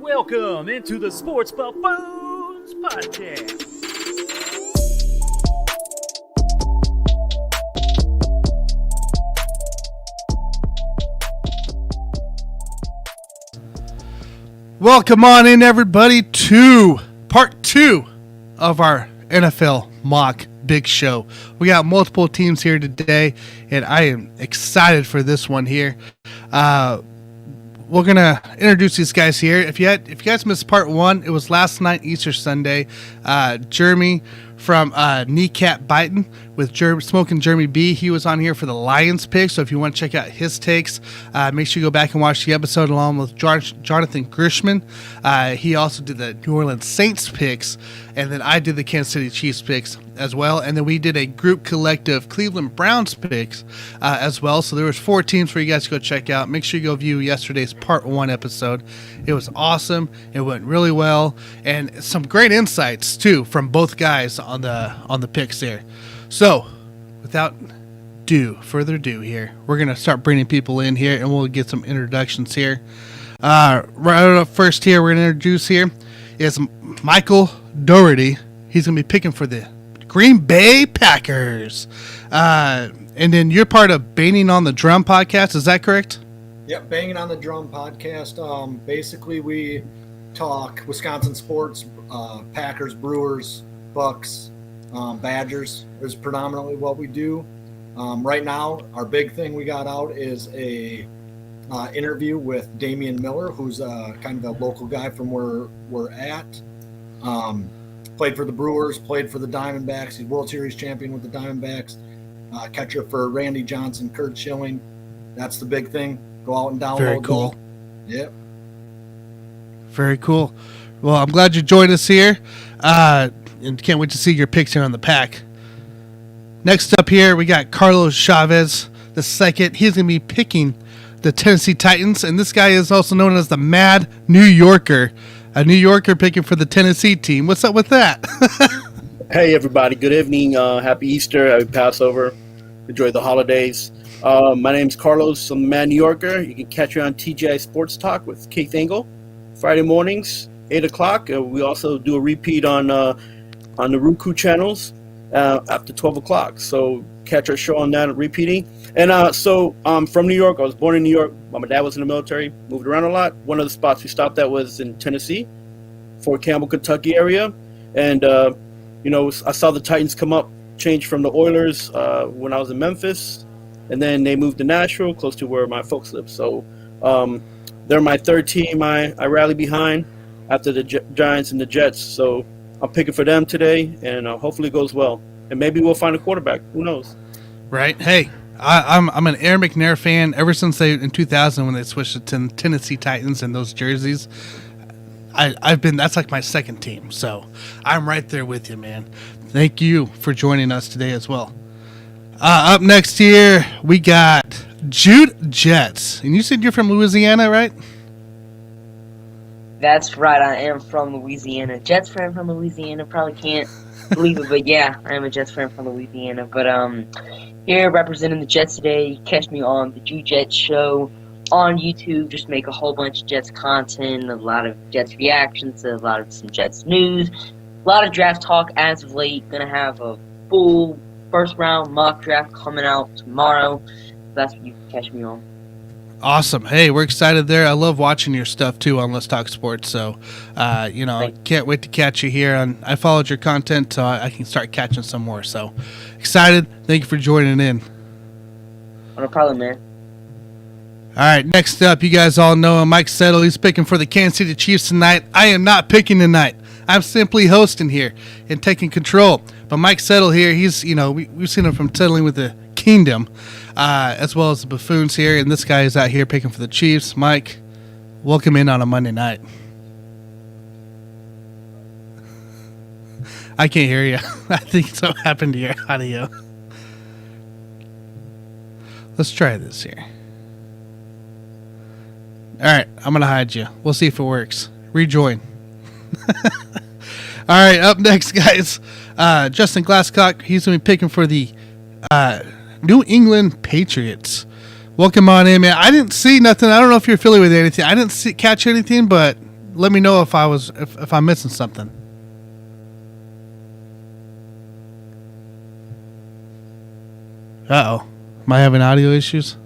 Welcome into the Sports Buffoons Podcast. Welcome on in, everybody, to part 2 of our NFL mock big show. We got multiple teams here today, and I am excited for this one here. We're gonna introduce these guys here. If you guys missed part 1, it was last night, Easter Sunday. Jeremy from Kneecap Biting with Smoking Jeremy B. He was on here for the Lions pick. So if you want to check out his takes, make sure you go back and watch the episode along with Jonathan Grishman. He also did the New Orleans Saints picks, and then I did the Kansas City Chiefs picks as well. And then we did a group collective Cleveland Browns picks as well. So there was 4 teams for you guys to go check out. Make sure you go view yesterday's part 1 episode. It was awesome. It went really well, and some great insights too from both guys on the picks there. So without further ado here, we're gonna start bringing people in here, and we'll get some introductions here. Right up first here, we're gonna introduce here is Michael Dougherty. He's gonna be picking for the Green Bay Packers. And then you're part of Banging on the Drum podcast, is that correct? Yep, Banging on the Drum podcast. Basically, we talk Wisconsin sports, Packers, Brewers, Bucks, Badgers is predominantly what we do. Right now, our big thing we got out is a interview with Damian Miller, who's kind of a local guy from where we're at. Played for the Brewers, played for the Diamondbacks. He's World Series champion with the Diamondbacks. Catcher for Randy Johnson, Kurt Schilling. That's the big thing. Go out and download. Very cool. Yep. Very cool. Well, I'm glad you joined us here. And can't wait to see your picks here on the pack. Next up here, we got Carlos Chavez the second. He's going to be picking the Tennessee Titans, and this guy is also known as the Mad New Yorker. A New Yorker picking for the Tennessee team. What's up with that? Hey, everybody. Good evening. Happy Easter. Happy Passover. Enjoy the holidays. My name's Carlos. I'm the Mad New Yorker. You can catch me on TGI Sports Talk with Keith Engel. Friday mornings, 8 o'clock. We also do a repeat on the Roku channels after 12 o'clock. So catch our show on that repeating. And so I'm from New York. I was born in New York. My dad was in the military, moved around a lot. One of the spots we stopped at was in Tennessee, Fort Campbell, Kentucky area. And, I saw the Titans come up, change from the Oilers when I was in Memphis. And then they moved to Nashville, close to where my folks live. So they're my third team I rally behind after the Giants and the Jets. So I'm picking for them today, and hopefully it goes well. And maybe we'll find a quarterback. Who knows? Right. Hey, I'm an Aaron McNair fan ever since in 2000 when they switched to Tennessee Titans and those jerseys. That's like my second team. So I'm right there with you, man. Thank you for joining us today as well. Up next here, we got Jude Jets. And you said you're from Louisiana, right? That's right, I am from Louisiana. Jets fan from Louisiana. Probably can't believe it, but yeah, I am a Jets fan from Louisiana. But here representing the Jets today. Catch me on the Jude Jets show on YouTube. Just make a whole bunch of Jets content, a lot of Jets reactions, a lot of some Jets news, a lot of draft talk as of late. Gonna have a full first round mock draft coming out tomorrow. That's what you can catch me on. Awesome. Hey, we're excited there. I love watching your stuff too on Let's Talk Sports. So, I can't wait to catch you here. I followed your content, so I can start catching some more. So, excited. Thank you for joining in. No problem, man. All right, next up, you guys all know Mike Settle. He's picking for the Kansas City Chiefs tonight. I am not picking tonight. I'm simply hosting here and taking control. But Mike Settle here, he's, we've seen him from settling with the Kingdom, as well as the Buffoons here. And this guy is out here picking for the Chiefs. Mike, welcome in on a Monday night. I can't hear you. I think something happened to your audio. Let's try this here. All right, I'm going to hide you. We'll see if it works. Rejoin. All right, up next, guys. Justin Glasscock, he's going to be picking for the New England Patriots. Welcome on in, man. I didn't see nothing. I don't know if you're affiliated with anything. I didn't catch anything, but let me know if I'm missing something. Uh-oh. Am I having audio issues?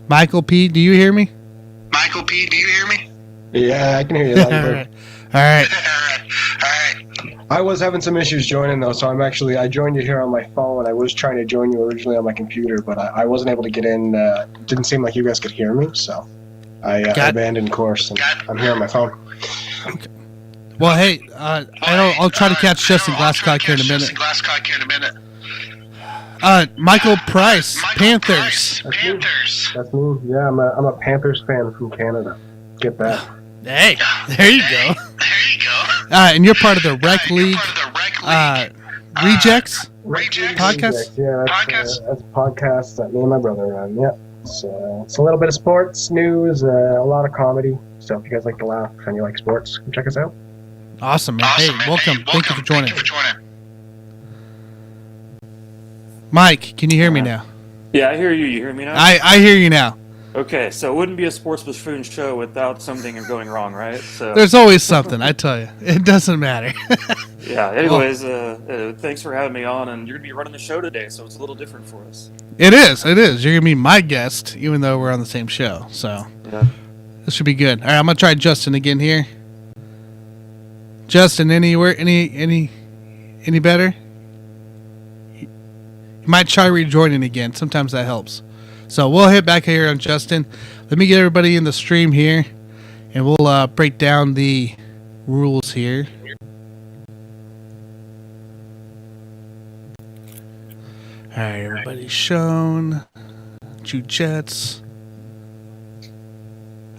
Michael P, do you hear me? Yeah, I can hear you loud and clear. All right. I was having some issues joining though, so I joined you here on my phone. I was trying to join you originally on my computer, but I wasn't able to get in. Didn't seem like you guys could hear me, so I abandoned course, and I'm here on my phone. Okay. Well, hey, I'll try to catch Justin Glasscock here in a minute. Michael Price, Panthers. That's me. Yeah, I'm a Panthers fan from Canada. Get that. Hey, there you go. And you're part of the Rec League Rejects podcast? Yeah, that's a podcast that me and my brother run. Yeah. So it's a little bit of sports, news, a lot of comedy. So if you guys like to laugh and you like sports, come check us out. Awesome, man. Hey, welcome. Thank you for joining. Mike, can you hear me now? Yeah, I hear you. You hear me now? I hear you now. Okay, so it wouldn't be a Sports Buffoon show without something going wrong, right? So there's always something, I tell you. It doesn't matter. Yeah, anyways, thanks for having me on, and you're going to be running the show today, so it's a little different for us. It is. You're going to be my guest, even though we're on the same show, so yeah. This should be good. All right, I'm going to try Justin again here. Justin, any better? You might try rejoining again. Sometimes that helps. So we'll hit back here on Justin. Let me get everybody in the stream here, and we'll break down the rules here. All right, everybody's shown. Jude Jets.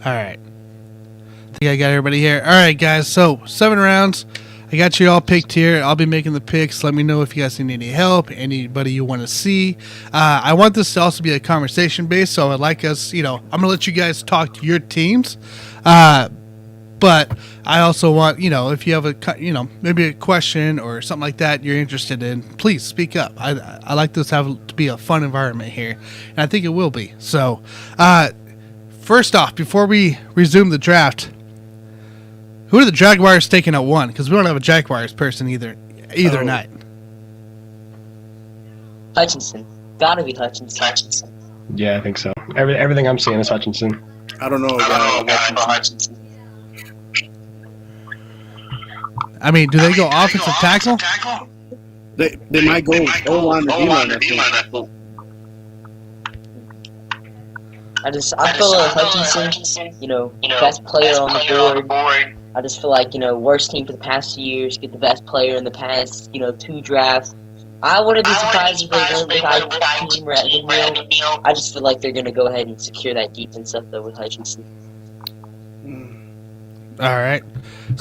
All right. I think I got everybody here. All right, guys. So 7 rounds. I got you all picked here. I'll be making the picks. Let me know if you guys need any help, anybody you want to see. I want this to also be a conversation based, so I'd like us, I'm going to let you guys talk to your teams. But I also want, if you have maybe a question or something like that you're interested in, please speak up. I like this to be a fun environment here, and I think it will be. So, first off, before we resume the draft, who are the Jaguars taking at 1? Because we don't have a Jaguars person either night. Hutchinson. Gotta be Hutchinson. Yeah, I think so. Everything I'm seeing is Hutchinson. I don't know about Hutchinson. I mean, do they go offensive tackle? They might go O-line or D-line. I feel like Hutchinson, best player on the board. I just feel like, worst team for the past 2 years, get the best player in the past, 2 drafts. I wouldn't be surprised if they went with either team rather than Neal. I just feel like they're going to go ahead and secure that defense up, though, with Hutchinson. All right.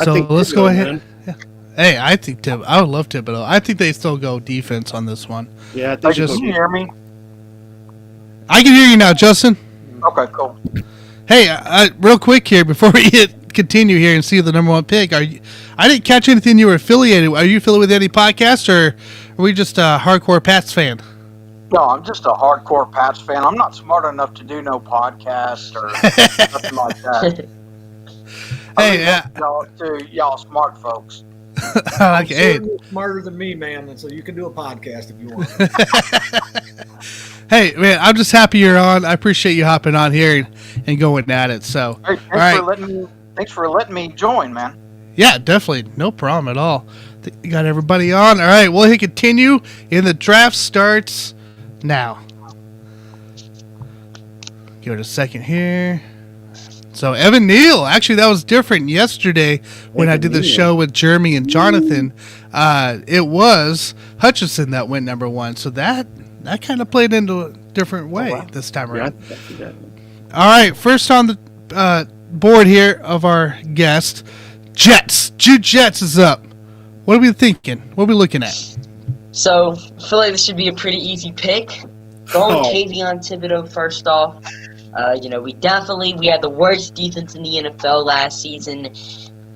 So let's go ahead. Yeah. Hey, I would love Thibodeau. I think they still go defense on this one. Yeah, I think can you hear me? I can hear you now, Justin. Okay, cool. Hey, real quick here before we continue here and see the number 1 pick. I didn't catch anything you were affiliated. Are you affiliated with any podcast, or are we just a hardcore Pats fan? No, I'm just a hardcore Pats fan. I'm not smart enough to do no podcast or nothing like that. Y'all smart folks. Okay. You're smarter than me, man, and so you can do a podcast if you want. Hey, man, I'm just happy you're on. I appreciate you hopping on here and going at it. So, hey, thanks for letting me join, man. Yeah, definitely. No problem at all. You got everybody on. All right, we'll hit continue, and the draft starts now. Give it a second here. So, Evan Neal. Actually, that was different yesterday when I did the show with Jeremy and Jonathan. It was Hutchinson that went number 1. So, that kind of played into a different way this time around. Yeah, all right, first on the board here of our guest, Jets. Jude Jets is up. What are we thinking? What are we looking at? So, I feel like this should be a pretty easy pick. Going Kayvon Thibodeau first off. We had the worst defense in the NFL last season,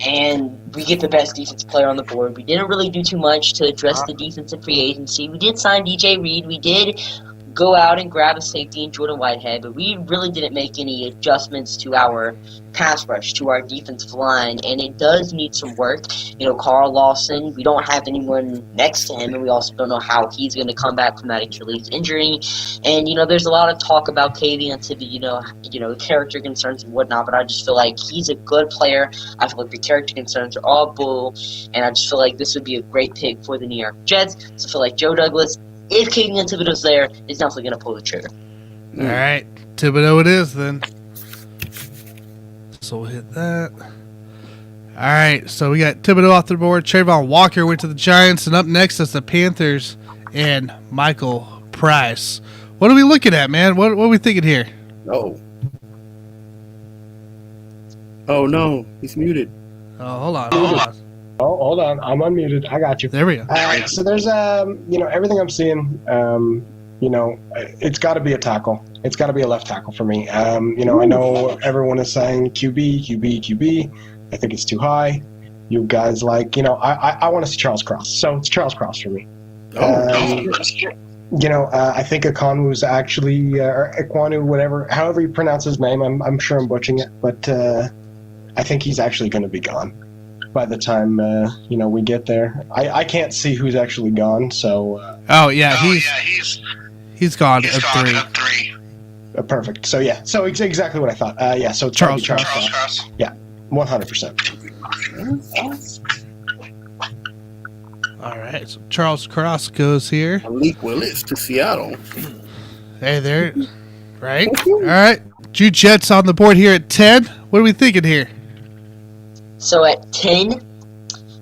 and we get the best defensive player on the board. We didn't really do too much to address the defensive free agency. We did sign DJ Reed. We did go out and grab a safety in Jordan Whitehead, but we really didn't make any adjustments to our pass rush, to our defensive line, and it does need some work. Carl Lawson, we don't have anyone next to him, and we also don't know how he's going to come back from that Achilles injury. And, there's a lot of talk about KV and Tibbet, character concerns and whatnot, but I just feel like he's a good player. I feel like the character concerns are all bull, and I just feel like this would be a great pick for the New York Jets. So I feel like Joe Douglas, if KV and Tibbet was there, is definitely going to pull the trigger. All right, Thibodeau it is then. So we'll hit that. All right, so we got Thibodeau off the board. Trayvon Walker went to the Giants, and up next is the Panthers and Michael Price. What are we looking at, man? What are we thinking here? Oh no, he's muted. Oh, hold on. Oh, hold on. I'm unmuted. I got you. There we go. So there's, everything I'm seeing, it's got to be a tackle. It's got to be a left tackle for me. I know everyone is saying QB. I think it's too high. You guys I want to see Charles Cross. So it's Charles Cross for me. I think Ekwonu actually, or Ekwonu, whatever, however you pronounce his name, I'm sure I'm butchering it, but I think he's actually going to be gone by the time, we get there. I can't see who's actually gone, so... he's gone at 3. Perfect. So, yeah. So, it's exactly what I thought. So it's Charles Cross. Yeah, 100%. All right, so Charles Cross goes here. Malik Willis to Seattle. Hey there. Right? All right. Jude Jets on the board here at 10. What are we thinking here? So at 10,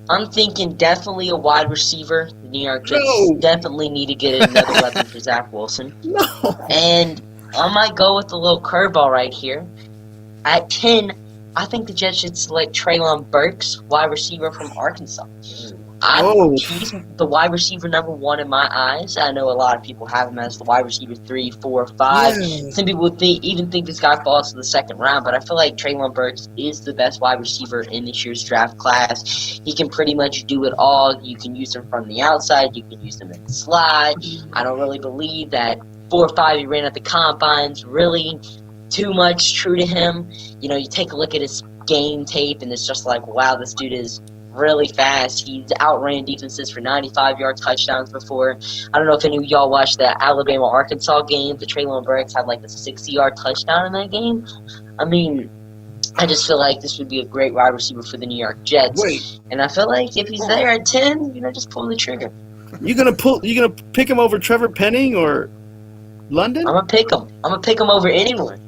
I'm thinking definitely a wide receiver. The New York Jets definitely need to get another weapon for Zach Wilson. No. And I might go with a little curveball right here. At 10, I think the Jets should select Treylon Burks, wide receiver from Arkansas. He's the wide receiver number 1 in my eyes. I know a lot of people have him as the wide receiver 3, 4, 5. Yeah. Some people even think this guy falls to the second round, but I feel like Treylon Burks is the best wide receiver in this year's draft class. He can pretty much do it all. You can use him from the outside. You can use him in the slide. I don't really believe that 4.5 he ran at the combines really too much true to him. You take a look at his game tape, and it's just like, wow, this dude is really fast. He's outran defenses for 95-yard touchdowns before. I don't know if any of y'all watched the Alabama-Arkansas game, but Treylon Burks had like a 60-yard touchdown in that game. I mean, I just feel like this would be a great wide receiver for the New York Jets. And I feel like if he's there at 10, just pull the trigger. You gonna pick him over Trevor Penning or London? I'm gonna pick him. I'm gonna pick him over anyone.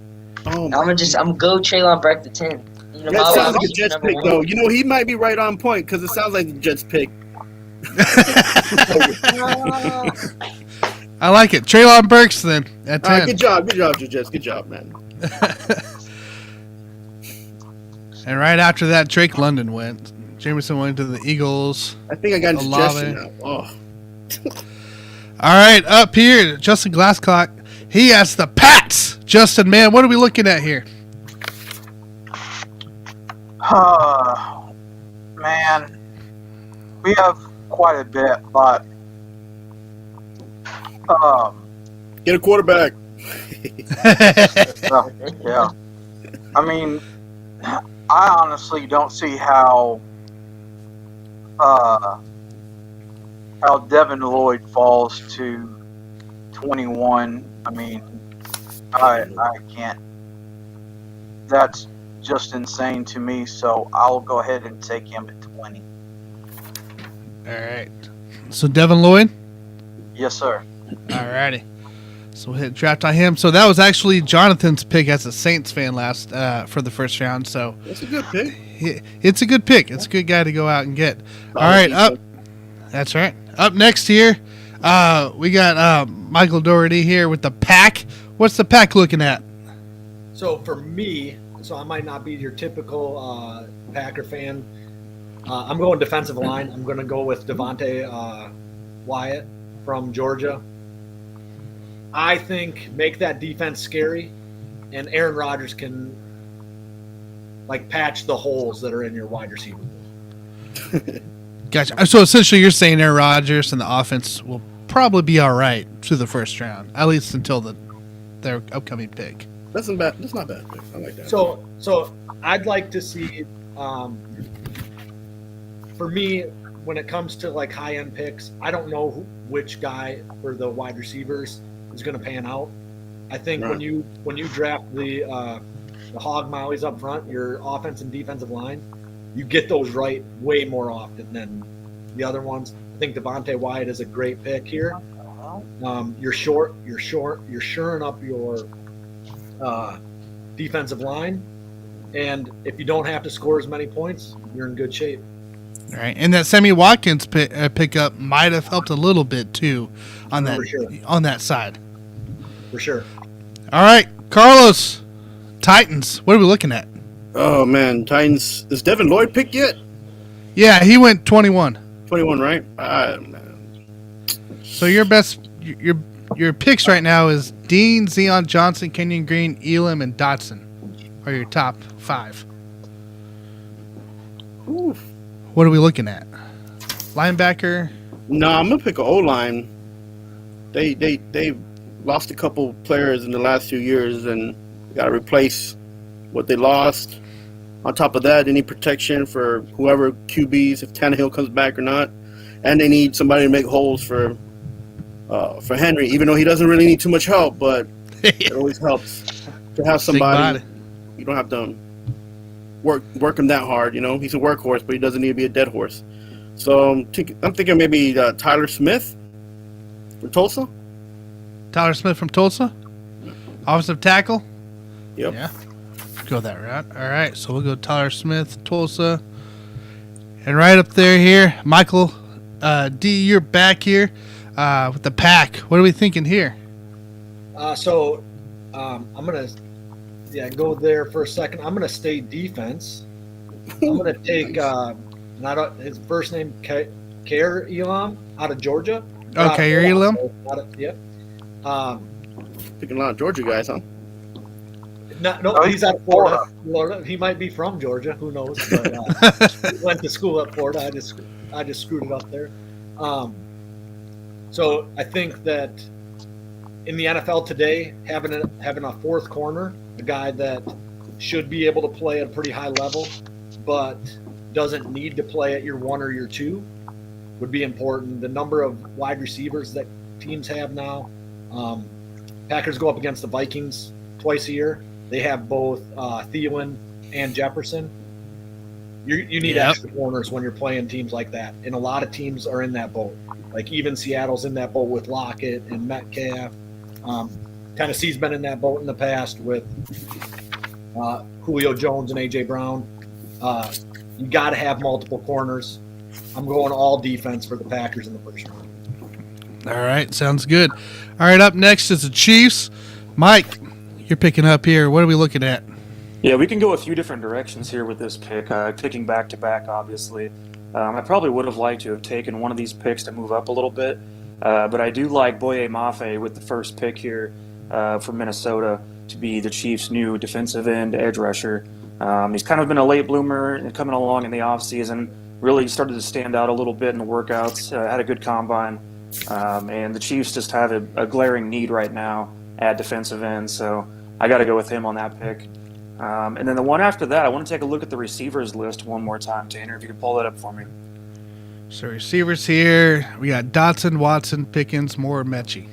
I'm gonna go Treylon Burks at 10. That sounds like a Jets pick, though. He might be right on point because it sounds like the Jets pick. I like it. Treylon Burks, then, at 10. Good job, Jets. Good job, man. And right after that, Drake London went. Jameson went to the Eagles. I think I got indigestion now. Oh. All right, up here, Justin Glasscock. He has the Pats. Justin, man, what are we looking at here? Man, we have quite a bit, but get a quarterback. Yeah. I mean, I honestly don't see how Devin Lloyd falls to 21. I mean, I can't. That's just insane to me, so I'll go ahead and take him at 20. All right. So Devin Lloyd? Yes, sir. All righty. So we'll hit draft on him. So that was actually Jonathan's pick as a Saints fan for the first round. So that's a good pick. It's a good pick. It's a good guy to go out and get. All right, up. That's right. Up next here, we got Michael Dougherty here with the Pack. What's the Pack looking at? So for me, I might not be your typical Packer fan. I'm going defensive line. I'm going to go with Devontae Wyatt from Georgia. I think make that defense scary, and Aaron Rodgers can patch the holes that are in your wide receiver. Gotcha. So essentially, you're saying Aaron Rodgers and the offense will probably be all right through the first round, at least until their upcoming pick. That's not bad. That's not bad. I like that. So I'd like to see, for me, when it comes to like high end picks, I don't know which guy for the wide receivers is going to pan out. I think Right. when you draft the hog mollies up front, your offense and defensive line, you get those right way more often than the other ones. I think Devontae Wyatt is a great pick here. You're shoring up your defensive line, and if you don't have to score as many points, you're in good shape. All right, and that Sammy Watkins pickup might have helped a little bit too on that For sure. on that side. For sure. All right, Carlos, Titans. What are we looking at? Oh man, Titans. Is Devin Lloyd picked yet? Yeah, he went 21. 21, right? Man. So your picks right now is Dean, Zion Johnson, Kenyon Green, Elam, and Dotson are your top 5. Oof. What are we looking at? Linebacker. No, I'm gonna pick an O line. They lost a couple players in the last few years, and got to replace what they lost. On top of that, they need protection for whoever QBs, if Tannehill comes back or not, and they need somebody to make holes for Henry. Even though he doesn't really need too much help, but it always helps to have somebody. You don't have to work him that hard. You know, he's a workhorse, but he doesn't need to be a dead horse. So I'm thinking maybe Tyler Smith from Tulsa. Tyler Smith from Tulsa. Offensive tackle. Yep. Yeah. Go that route. All right. So we'll go Tyler Smith, Tulsa. And right up there here, Michael D, you're back here with the pack. What are we thinking here? I'm going to go there for a second. I'm going to stay defense. I'm going to take his first name, Kair Elam, out of Georgia. Okay, you're Elam? Yep. Picking a lot of Georgia guys, huh? No, he's out of Florida. He might be from Georgia. Who knows? But he went to school at Florida. I just screwed it up there. So I think that in the NFL today, having a fourth corner, a guy that should be able to play at a pretty high level, but doesn't need to play at your 1 or your 2, would be important. The number of wide receivers that teams have now. Packers go up against the Vikings twice a year. They have both Thielen and Jefferson. You need extra corners when you're playing teams like that, and a lot of teams are in that boat. Like even Seattle's in that boat with Lockett and Metcalf. Tennessee's been in that boat in the past with Julio Jones and A.J. Brown. You got to have multiple corners. I'm going all defense for the Packers in the first round. All right. Sounds good. All right. Up next is the Chiefs. Mike, you're picking up here. What are we looking at? Yeah, we can go a few different directions here with this pick. Picking back-to-back, obviously. I probably would have liked to have taken one of these picks to move up a little bit, but I do like Boye Mafe with the first pick here from Minnesota to be the Chiefs' new defensive end edge rusher. He's kind of been a late bloomer and coming along in the offseason. Really started to stand out a little bit in the workouts, had a good combine, and the Chiefs just have a glaring need right now at defensive end, so I got to go with him on that pick. And then the one after that, I want to take a look at the receivers list one more time, Tanner, if you could pull that up for me. So receivers here, we got Dotson, Watson, Pickens, Moore, Mechie.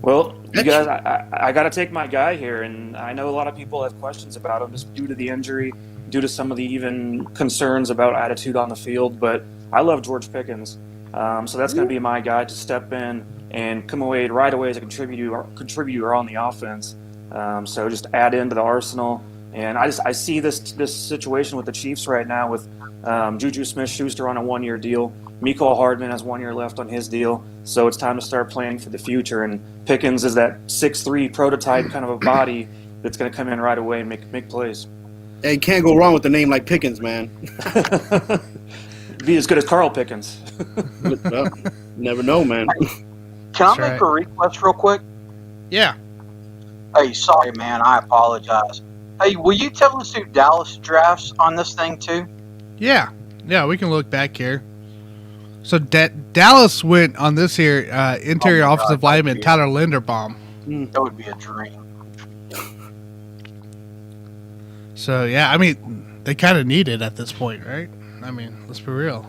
Well, you guys, I got to take my guy here, and I know a lot of people have questions about him just due to the injury, due to some of the even concerns about attitude on the field, but I love George Pickens. So that's going to be my guy to step in and come away right away as a contributor on the offense. So just add into the arsenal. And I see this situation with the Chiefs right now with Juju Smith-Schuster on a 1-year deal. Mecole Hardman has 1 year left on his deal. So it's time to start planning for the future. And Pickens is that 6'3" prototype kind of a body that's going to come in right away and make plays. Hey, can't go wrong with a name like Pickens, man. Be as good as Carl Pickens. Well, never know, man. Can I make a request real quick? Yeah. Hey, sorry, man. I apologize. Hey, will you tell us who Dallas drafts on this thing, too? Yeah. Yeah, we can look back here. So Dallas went on this here interior Oh my offensive God, lineman that'd be- Tyler Linderbaum. That would be a dream. So yeah, I mean they kind of need it at this point, right? I mean, let's be real.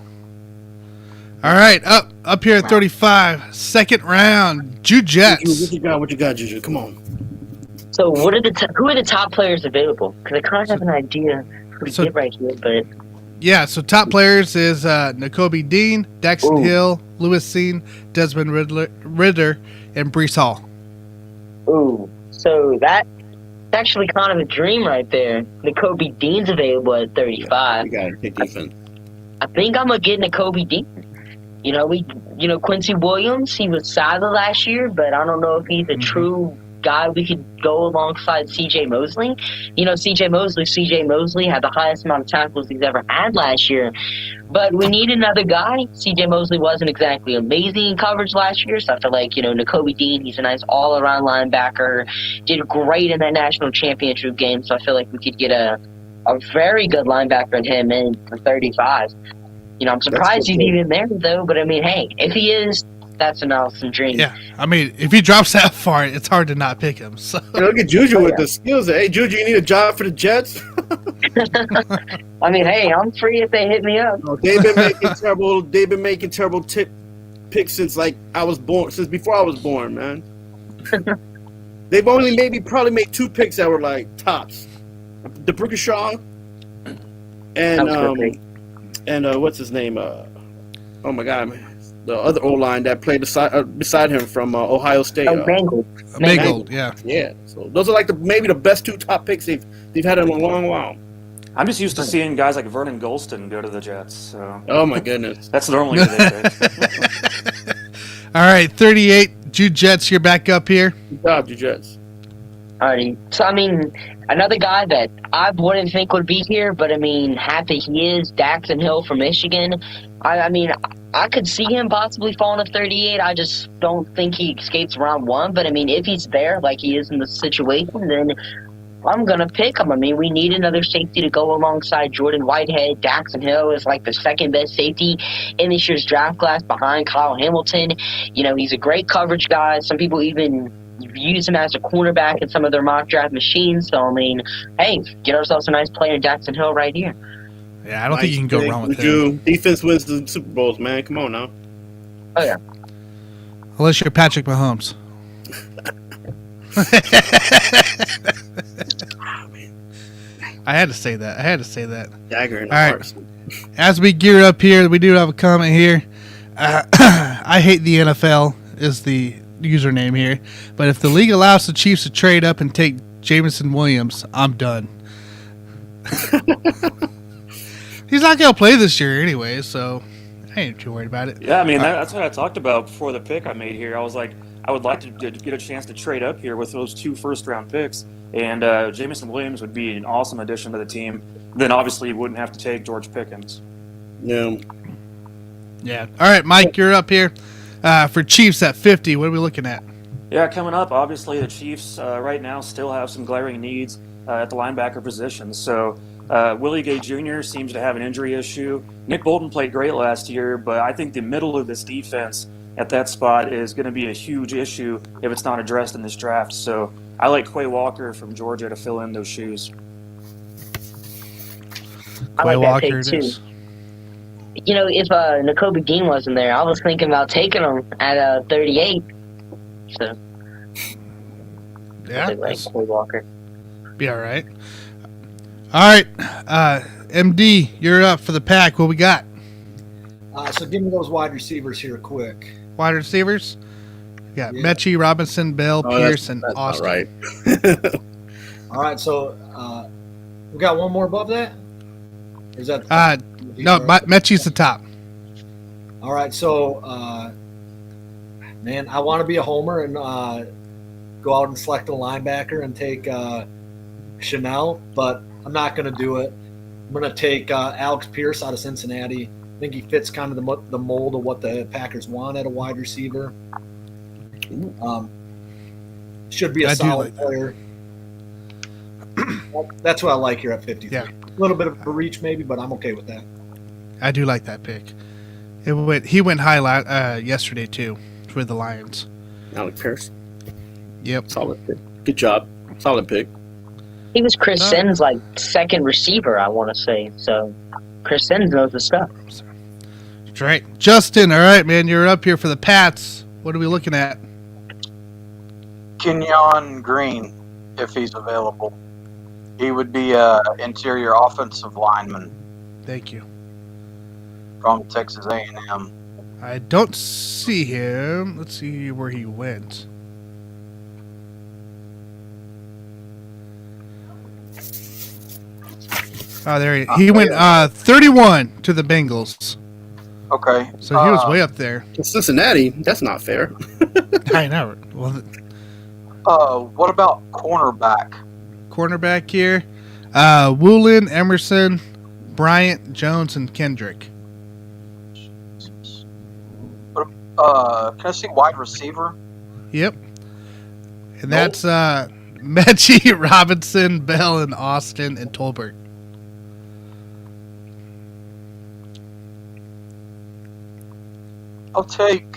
All right, up here at 35, second round, Jude Jets. What you got, Juju? Come on. So what are who are the top players available? Because I kind of have an idea who to So- get right here, but Yeah, so top players is Nakobe Dean, Daxton Ooh. Hill, Lewis Seen, Desmond Ritter, and Brees Hall. ooh, so that's actually kind of a dream right there. Nakobe Dean's available at 35. You got to take defense. I think I'm gonna get Nakobe Dean. Quincy Williams, he was solid last year, but I don't know if he's a true guy we could go alongside C.J. Mosley. C.J. Mosley had the highest amount of tackles he's ever had last year. But we need another guy. C.J. Mosley wasn't exactly amazing in coverage last year, so I feel like, Nakobe Dean, he's a nice all-around linebacker, did great in that national championship game, so I feel like we could get a very good linebacker in him in for 35. I'm surprised he's even there, though, but I mean, hey, if he is, that's an awesome dream. Yeah, I mean, if he drops that far, it's hard to not pick him. So Look at Juju with the skills. Hey, Juju, you need a job for the Jets? I mean, hey, I'm free if they hit me up. They've been making terrible picks since I was born, since before I was born, man. They've only probably made 2 picks that were like tops. The Brickashaw and what's his name? Oh my God, the other O-line that played beside him from Ohio State. Mangold. Mangold, yeah. Yeah, so those are maybe the best 2 top picks they've had in a long while. I'm just used to seeing guys like Vernon Golston go to the Jets. So Oh my goodness. that's normally who they pick. All right, 38, Jude Jets, you're back up here. Good job, you Jets. Alrighty. So, I mean, another guy that I wouldn't think would be here, but, I mean, happy he is, Daxton Hill from Michigan. I mean, I could see him possibly falling to 38. I just don't think he escapes round 1. But, I mean, if he's there like he is in the situation, then I'm going to pick him. I mean, we need another safety to go alongside Jordan Whitehead. Daxton Hill is like the second best safety in this year's draft class behind Kyle Hamilton. He's a great coverage guy. Some people even use him as a cornerback in some of their mock draft machines. So, I mean, hey, get ourselves a nice player in Daxton Hill right here. Yeah, I don't think you can go wrong with him. Defense wins the Super Bowls, man. Come on now. Oh, yeah. Unless you're Patrick Mahomes. I had to say that. Dagger in the All right. heart. As we gear up here, we do have a comment here. I hate the NFL is the username here, but if the league allows the Chiefs to trade up and take Jameson Williams, I'm done. He's not going to play this year anyway, so I ain't too worried about it. Yeah, I mean, that's what I talked about before the pick I made here. I was like, I would like to get a chance to trade up here with those 2 first-round picks, and Jameson Williams would be an awesome addition to the team. Then, obviously, you wouldn't have to take George Pickens. Yeah. Yeah. All right, Mike, you're up here. For Chiefs at 50, what are we looking at? Yeah, coming up, obviously, the Chiefs right now still have some glaring needs at the linebacker position. So Willie Gay Jr. seems to have an injury issue. Nick Bolton played great last year, but I think the middle of this defense at that spot is going to be a huge issue if it's not addressed in this draft. So I like Quay Walker from Georgia to fill in those shoes. I Quay like that Walker pick, it too. is. If Nakobe Dean wasn't there, I was thinking about taking him at 38. So, Yeah, I like Quay Walker. be all right. All right, MD, you're up for the pack. What we got? So give me those wide receivers here quick. Wide receivers? We got Yeah. Mechie, Robinson, Bell, Pierce, and That's not Austin. right. All right, so we got one more above that? Or is that No, Mechie's the top. All right, so man, I want to be a homer and go out and select a linebacker and take Chanel, but I'm not going to do it. I'm going to take Alex Pierce out of Cincinnati. I think he fits kind of the mold of what the Packers want at a wide receiver. Should be a solid player. That's what I like here at 53. Yeah. A little bit of a reach maybe, but I'm okay with that. I do like that pick. He went high yesterday too for the Lions. Alec Pierce. Yep. Solid pick. Good job. Solid pick. He was Chris Sims' like second receiver, I want to say. So Chris Sims knows the stuff. That's right. Justin, all right, man, you're up here for the Pats. What are we looking at? Kenyon Green, if he's available. He would be interior offensive lineman Thank you. from Texas A&M. I don't see him. Let's see where he went. Oh, there he went 31 to the Bengals. Okay. So he was way up there. Cincinnati, that's not fair. I know. Well, What about cornerback? cornerback here. Woolen, Emerson, Bryant, Jones, and Kendrick. Can I see wide receiver? Yep. And that's Mechie, Robinson, Bell, and Austin, and Tolbert. I'll take.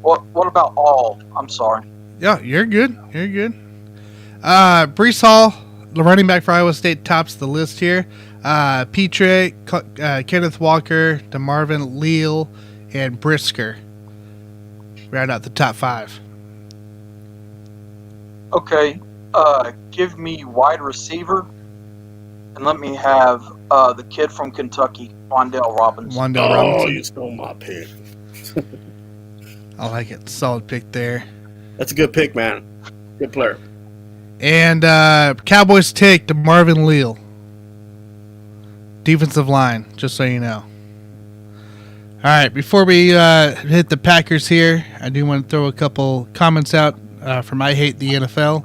What about all? I'm sorry. Yeah, you're good. You're good. Brees Hall, the running back for Iowa State, tops the list here. Petre, Kenneth Walker, DeMarvin Leal, and Brisker round out the top 5. Okay. Give me wide receiver, and let me have the kid from Kentucky, Wandale Robinson. Robinson. You stole my pick. I like it. Solid pick there. That's a good pick, man. Good player. And Cowboys take DeMarvin Leal. Defensive line, just so you know. All right, before we hit the Packers here, I do want to throw a couple comments out from I Hate the NFL.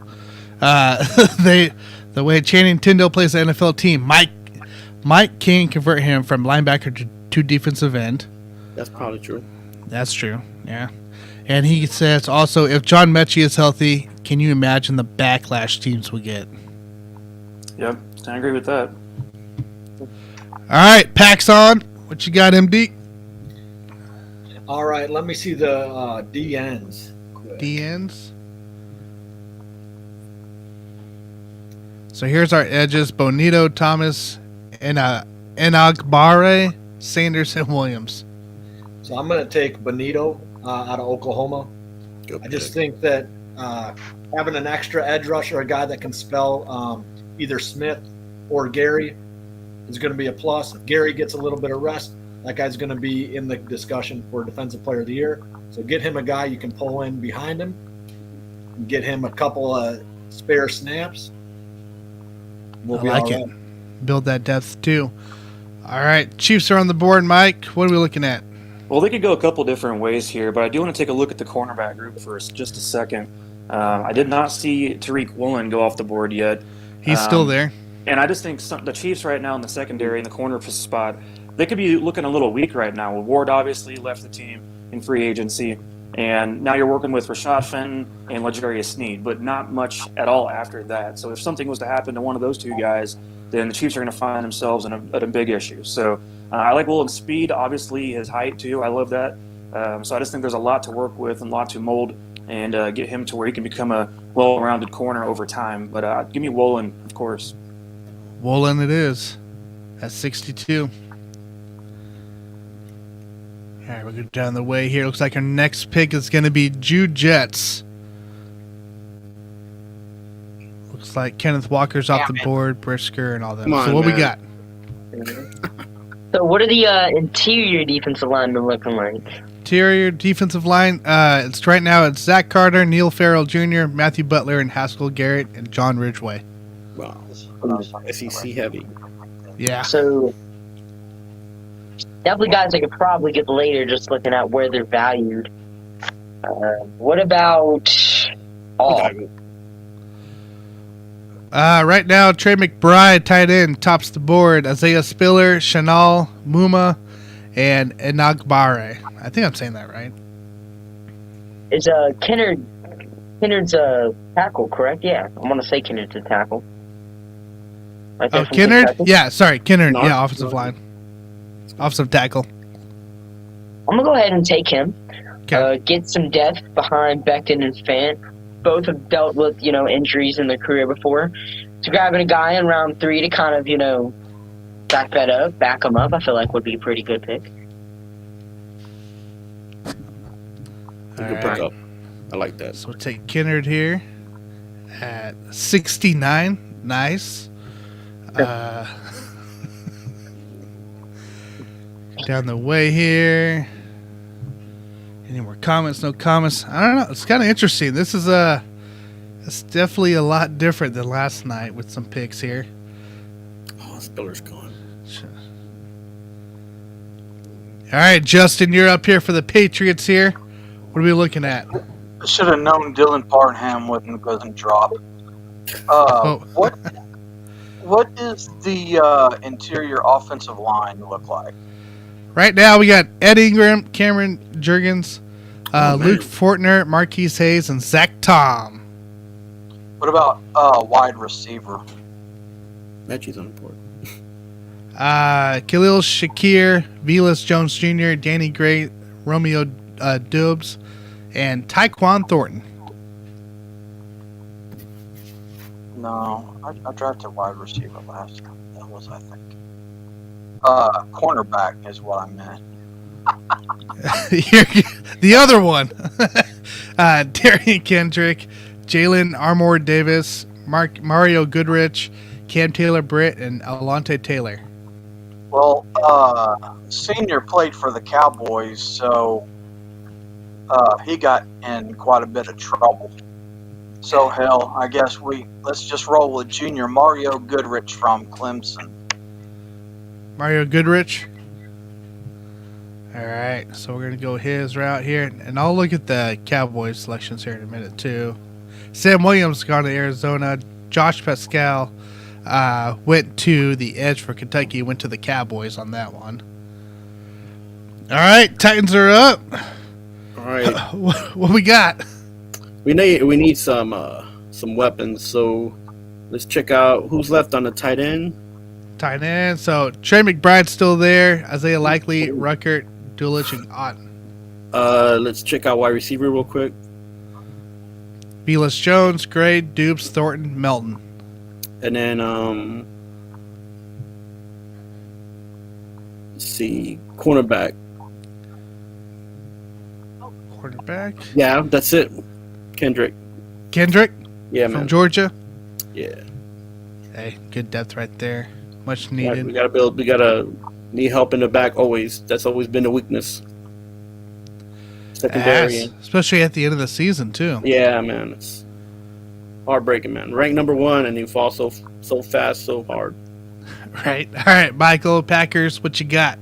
The way Channing Tindall plays the NFL team, Mike King convert him from linebacker to defensive end. That's probably true. That's true, yeah. And he says also, if John Mechie is healthy, can you imagine the backlash teams will get? Yep, I agree with that. All right, Pax on. What you got, MD? All right, let me see the DNs. DNs. So here's our edges: Bonito, Thomas, and Enagbare, Sanders, and Williams. So I'm going to take Bonito out of Oklahoma. Good I just pick. think that having an extra edge rusher, a guy that can spell either Smith or Gary, is going to be a plus. If Gary gets a little bit of rest, that guy's going to be in the discussion for Defensive Player of the Year. So get him a guy you can pull in behind him, and get him a couple of spare snaps. We'll I be like all it. right. Build that depth too. All right, Chiefs are on the board. Mike, what are we looking at? Well, they could go a couple different ways here, but I do want to take a look at the cornerback group for just a second. I did not see Tariq Woolen go off the board yet. He's still there. And I just think the Chiefs right now in the secondary, in the corner spot, they could be looking a little weak right now. Ward obviously left the team in free agency, and now you're working with Rashad Fenton and L'Jarius Sneed, but not much at all after that. So if something was to happen to one of those two guys, then the Chiefs are going to find themselves in a big issue. So I like Woolen's speed, obviously his height too. I love that. So I just think there's a lot to work with and a lot to mold and get him to where he can become a well-rounded corner over time. But give me Woolen, of course. Woolen it is. That's 62. All right, we'll go down the way here. Looks like our next pick is going to be Jude Jets. Looks like Kenneth Walker's off the board, Brisker, and all that. Come on, so what we man. got? So what are the interior defensive linemen looking like? Interior defensive line. It's right now. It's Zach Carter, Neil Farrell Jr., Matthew Butler, and Haskell Garrett, and John Ridgway. Wow. SEC heavy. Yeah. So definitely guys I could probably get later, just looking at where they're valued. What about all? Right now, Trey McBride, tight end, tops the board. Isaiah Spiller, Chanel, Muma, and Enagbare. I think I'm saying that right. Is Kennard's a tackle, correct? Yeah, I'm gonna say Kennard's a tackle. Right there Oh, from Kennard? Kentucky. Yeah, sorry, Kennard. No, Yeah, offensive no. line. offensive tackle. I'm going to go ahead and take him. Okay. Get some depth behind Becton and Fant. Both have dealt with, injuries in their career before. So grabbing a guy in round 3 to kind of, back him up, I feel like would be a pretty good pick. Good pickup. I like that. So we'll take Kennard here at 69. Nice. Down the way here. Any more comments? No comments. I don't know. It's kind of interesting. This is it's definitely a lot different than last night with some picks here. Oh, Spiller's gone. Sure. All right, Justin, you're up here for the Patriots here. What are we looking at? I should have known Dylan Parham wasn't going to drop. What does the interior offensive line look like? Right now, we got Ed Ingram, Cameron Jurgens, Luke Fortner, Marquise Hayes, and Zach Tom. What about wide receiver? Matchy's on the board. Khalil Shakir, Velas Jones Jr., Danny Gray, Romeo Dubs, and Tyquan Thornton. No, I drafted wide receiver last time. That was, I think. Cornerback is what I meant. The other one. Darian Kendrick, Jalen Armour Davis, Mario Goodrich, Cam Taylor Britt, and Alontae Taylor. Well, Senior played for the Cowboys, so he got in quite a bit of trouble. So, hell, I guess let's just roll with Junior Mario Goodrich from Clemson. Mario Goodrich. All right, so we're going to go his route here, and I'll look at the Cowboys selections here in a minute, too. Sam Williams gone to Arizona. Josh Pascal went to the edge for Kentucky, went to the Cowboys on that one. All right, Titans are up. All right. What we got? We need some weapons, so let's check out who's left on the tight end. Tight end. So Trey McBride's still there. Isaiah Likely, Ruckert, Dulich, and Otten. Let's check out wide receiver real quick. Velas Jones, Gray, Dupes, Thornton, Melton. And then let's see, cornerback. Quarterback. Yeah, that's it. Kendrick. Yeah, Yeah, man. from Georgia. Yeah. Hey, good depth right there. Much Yeah, needed. we gotta need help in the back always. That's always been a weakness. Secondary. Especially at the end of the season too. Yeah, man. It's heartbreaking, man. Ranked number 1 and you fall so fast, so hard. Right. All right, Michael, Packers, what you got?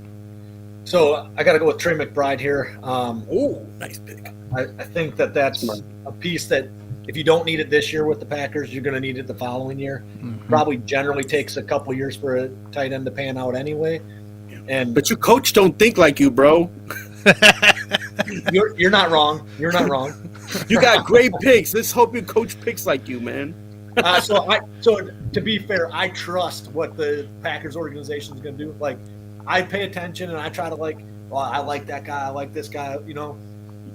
So I got to go with Trey McBride here. Oh, nice pick. I think that's a piece that if you don't need it this year with the Packers, you're going to need it the following year. Mm-hmm. Probably generally takes a couple years for a tight end to pan out anyway. But your coach don't think like you, bro. You're not wrong. You're not wrong. You got great picks. Let's hope your coach picks like you, man. So to be fair, I trust what the Packers organization is going to do. Like, I pay attention and I try to I like that guy. I like this guy,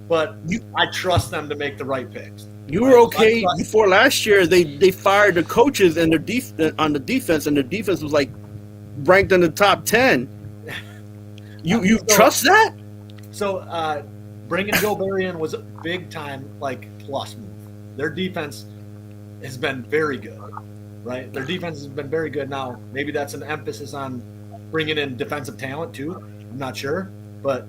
but I trust them to make the right picks. You were okay before last year. They fired the coaches and on the defense, and their defense was ranked in the top 10. You trust that? So bringing Joe Barry in was a big time plus move. Their defense has been very good, right? Their defense has been very good. Now maybe that's an emphasis on bringing in defensive talent too. I'm not sure, but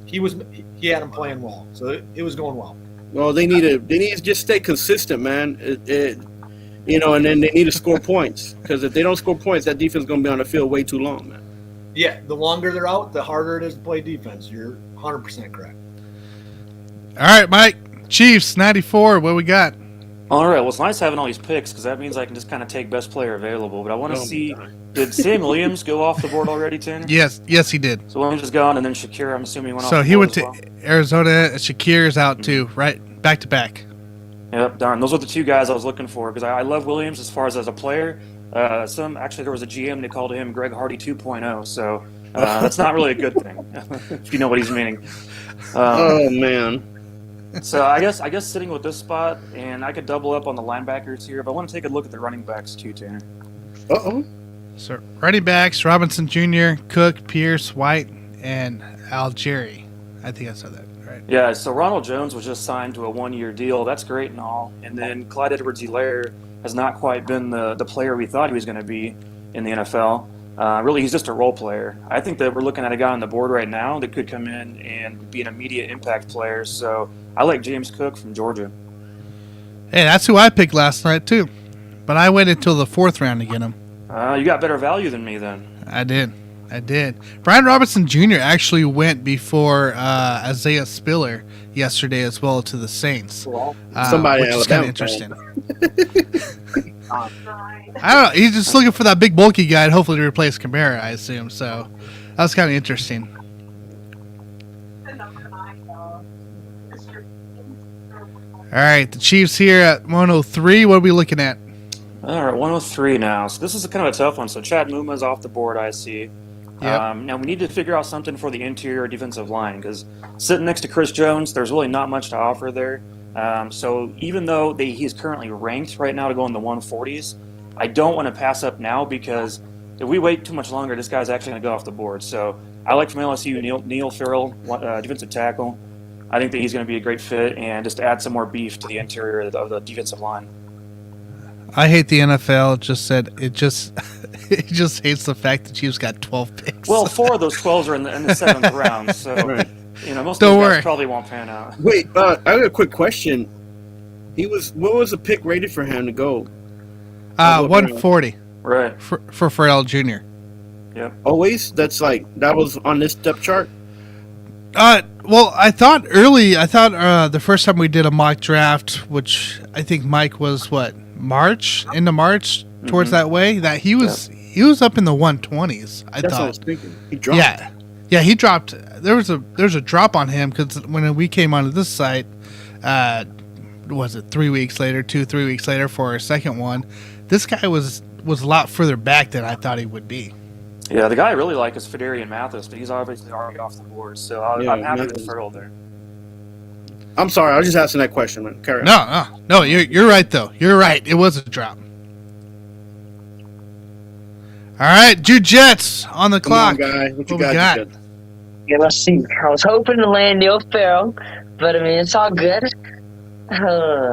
he had them playing well, so it was going well. Well, they need to just stay consistent, man. And then they need to score points, because if they don't score points, that defense is going to be on the field way too long, man. Yeah, the longer they're out, the harder it is to play defense. You're 100% correct. All right, Mike. Chiefs, 94. What we got? All right. Well, it's nice having all these picks because that means I can just kind of take best player available. But I want to see, did Sam Williams go off the board already, Tanner? Yes, he did. So Williams is gone, and then Shakir, I'm assuming, went off So the he board went as to well. Arizona. Shakir's out too, right? Back to back. Yep, darn. Those are the two guys I was looking for because I love Williams as far as a player. There was a GM, they called him Greg Hardy 2.0. So That's not really a good thing, if you know what he's meaning. Oh man. So I guess sitting with this spot, and I could double up on the linebackers here, but I want to take a look at the running backs too, Tanner. So running backs: Robinson Jr., Cook, Pierce, White, and Algieri. I think I said that right. Yeah. So Ronald Jones was just signed to a 1-year deal. That's great and all. And then Clyde Edwards-Helaire has not quite been the player we thought he was going to be in the NFL. Really, he's just a role player. I think that we're looking at a guy on the board right now that could come in and be an immediate impact player. So I like James Cook from Georgia. Hey, that's who I picked last night too, but I waited until the 4th round to get him. You got better value than me then. I did. Brian Robinson Jr. actually went before Isaiah Spiller yesterday as well to the Saints. Somebody which in is kind Alabama of interesting. I don't know. He's just looking for that big bulky guy, and hopefully to replace Kamara, I assume. So that was kind of interesting. All right, the Chiefs here at 103. What are we looking at? All right, 103 now. So this is kind of a tough one. So Chad Muma's off the board, I see. Yep. Now we need to figure out something for the interior defensive line because sitting next to Chris Jones, there's really not much to offer there. So even though he's currently ranked right now to go in the 140s, I don't want to pass up now because if we wait too much longer, this guy's actually going to go off the board. So I like from LSU Neil Farrell, defensive tackle. I think that he's going to be a great fit and just add some more beef to the interior of the defensive line. I hate the NFL. It just hates the fact that Chiefs got 12 picks. Well, 4 of those 12s are in the 7th round, so Right. Most Don't of those worry. guys probably won't pan out. Wait, I got a quick question. What was the pick rated for him to go? 140 Right. for Farrell Jr. Yep. Always? That was on this depth chart? Well, I thought the first time we did a mock draft, which I think Mike was into March, towards that way, that he was up in the 120s. That's what I was thinking. He dropped. Yeah, he dropped. There was a drop on him because when we came onto this site, was it 3 weeks later, 2-3 weeks later for our second one, this guy was a lot further back than I thought he would be. Yeah, the guy I really like is Fedarian Mathis, but he's obviously already off the board, so I'm happy with Farrell there. I'm sorry, I was just asking that question, man. Carry on. No, you're right though. You're right. It was a drop. All right, Jude Jets on the clock. Come on, guy. What you we got? got? Yeah, let's see. I was hoping to land Neil Farrell, but I mean, it's all good.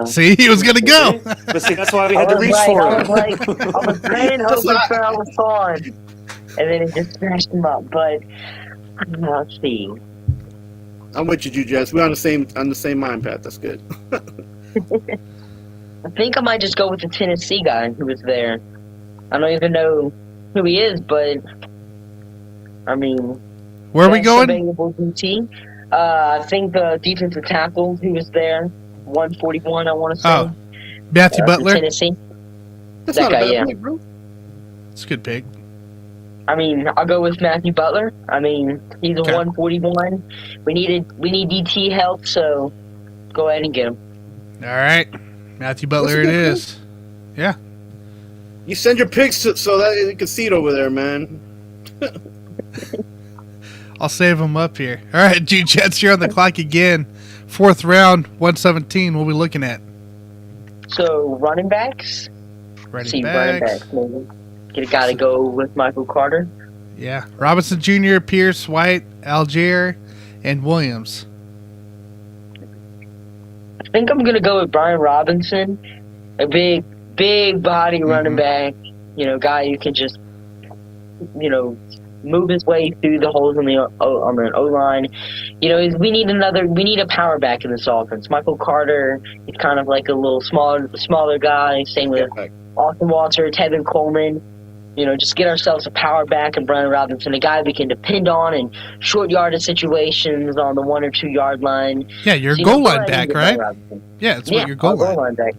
See, he was gonna go. But see, that's why we had to reach for him. I was praying, hoping Farrell was on, and then it just smashed him up. But let's see. I'm with you, Jess. We're on the same mind path. That's good. I think I might just go with the Tennessee guy who was there. I don't even know who he is, but I mean, where are we going? Available DT. I think the defensive tackle who was there, 141. I want to say. Oh, Matthew Butler. Tennessee. That's That not guy, a bad yeah. pick, bro. It's a good pick. I mean, I'll go with Matthew Butler. I mean, he's a Okay. 141. We need DT help, so go ahead and get him. All right, Matthew Butler. It is. Yeah. You send your picks so that you can see it over there, man. I'll save him up here. All right, Jude Jets, you're on the clock again. 4th round, 117. What are we looking at? So running backs. Running Running backs. backs. Maybe. Got to go with Michael Carter. Yeah. Robinson Jr., Pierce, White, Algier, and Williams. I think I'm gonna go with Brian Robinson, a big body running back. Guy who can just move his way through the holes on the O line. We need a power back in this offense. Michael Carter is kind of like a little smaller guy. Same with Austin Walter, Tevin Coleman. Just get ourselves a power back and Brian Robinson, a guy we can depend on in short yardage situations on the 1 or 2 yard line. Yeah, your goal line back, right? Yeah, it's what your goal line back.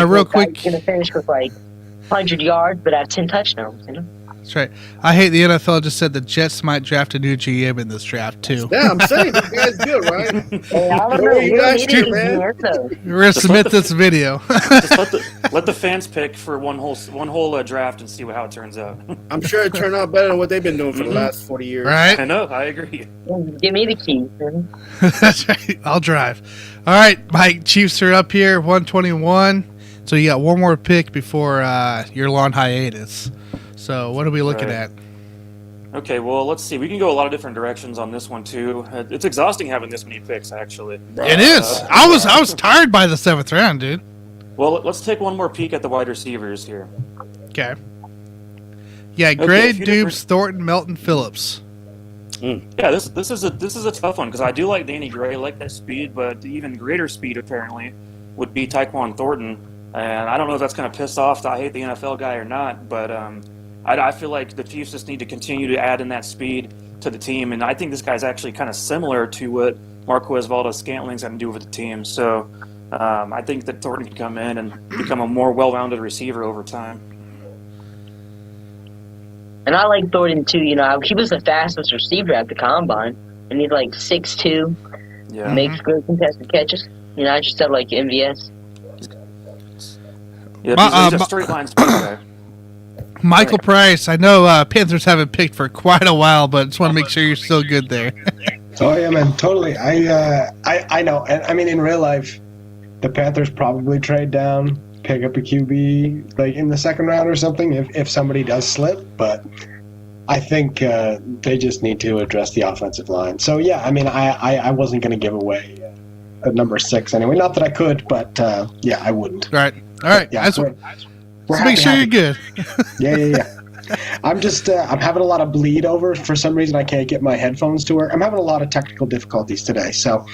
Real quick. He's going to finish with 100 yards, but have 10 touchdowns. That's right. I hate the NFL just said the Jets might draft a new GM in this draft, too. Yeah, I'm saying this guy's good, right? Hey, I don't What know. do you guys do, man? We're going to submit this video. Just let Let the fans pick for one whole draft and see how it turns out. I'm sure it turned out better than what they've been doing for the last 40 years. Right? I know. I agree. Give me the keys. Man. That's right. I'll drive. All right, Mike. Chiefs are up here, 121. So you got one more pick before your long hiatus. So what are we looking at? Okay, well, let's see. We can go a lot of different directions on this one too. It's exhausting having this many picks, actually. It is. I was tired by the 7th round, dude. Well, let's take one more peek at the wide receivers here. Okay. Yeah, Gray, a few Dubes, Thornton, Melton, Phillips. Yeah, this is a tough one because I do like Danny Gray, I like that speed, but the even greater speed apparently would be Tyquan Thornton, and I don't know if that's going to piss off the I hate the NFL guy or not, but I feel like the Chiefs just need to continue to add in that speed to the team, and I think this guy's actually kind of similar to what Marquez Valdes-Scantling's going to do with the team. So I think that Thornton can come in and become a more well-rounded receiver over time. And I like Thornton too. You know, he was the fastest receiver at the combine, and he's like 6'2", Yeah. makes good contested catches. You know, I just said like MVS. Yeah, he's a straight line speed guy. Michael Price. I know Panthers haven't picked for quite a while, but just want to make sure you're still good there. Oh yeah, man, totally. I know. And I mean, in real life, the Panthers probably trade down, pick up a QB like in the 2nd round or something if somebody does slip. But I think they just need to address the offensive line. So yeah, I mean, I wasn't going to give away a number 6 anyway. Not that I could, but yeah, I wouldn't. All right. Yeah, Let's make sure you're good. Yeah. I'm just I'm having a lot of bleed over. For some reason, I can't get my headphones to work. I'm having a lot of technical difficulties today. So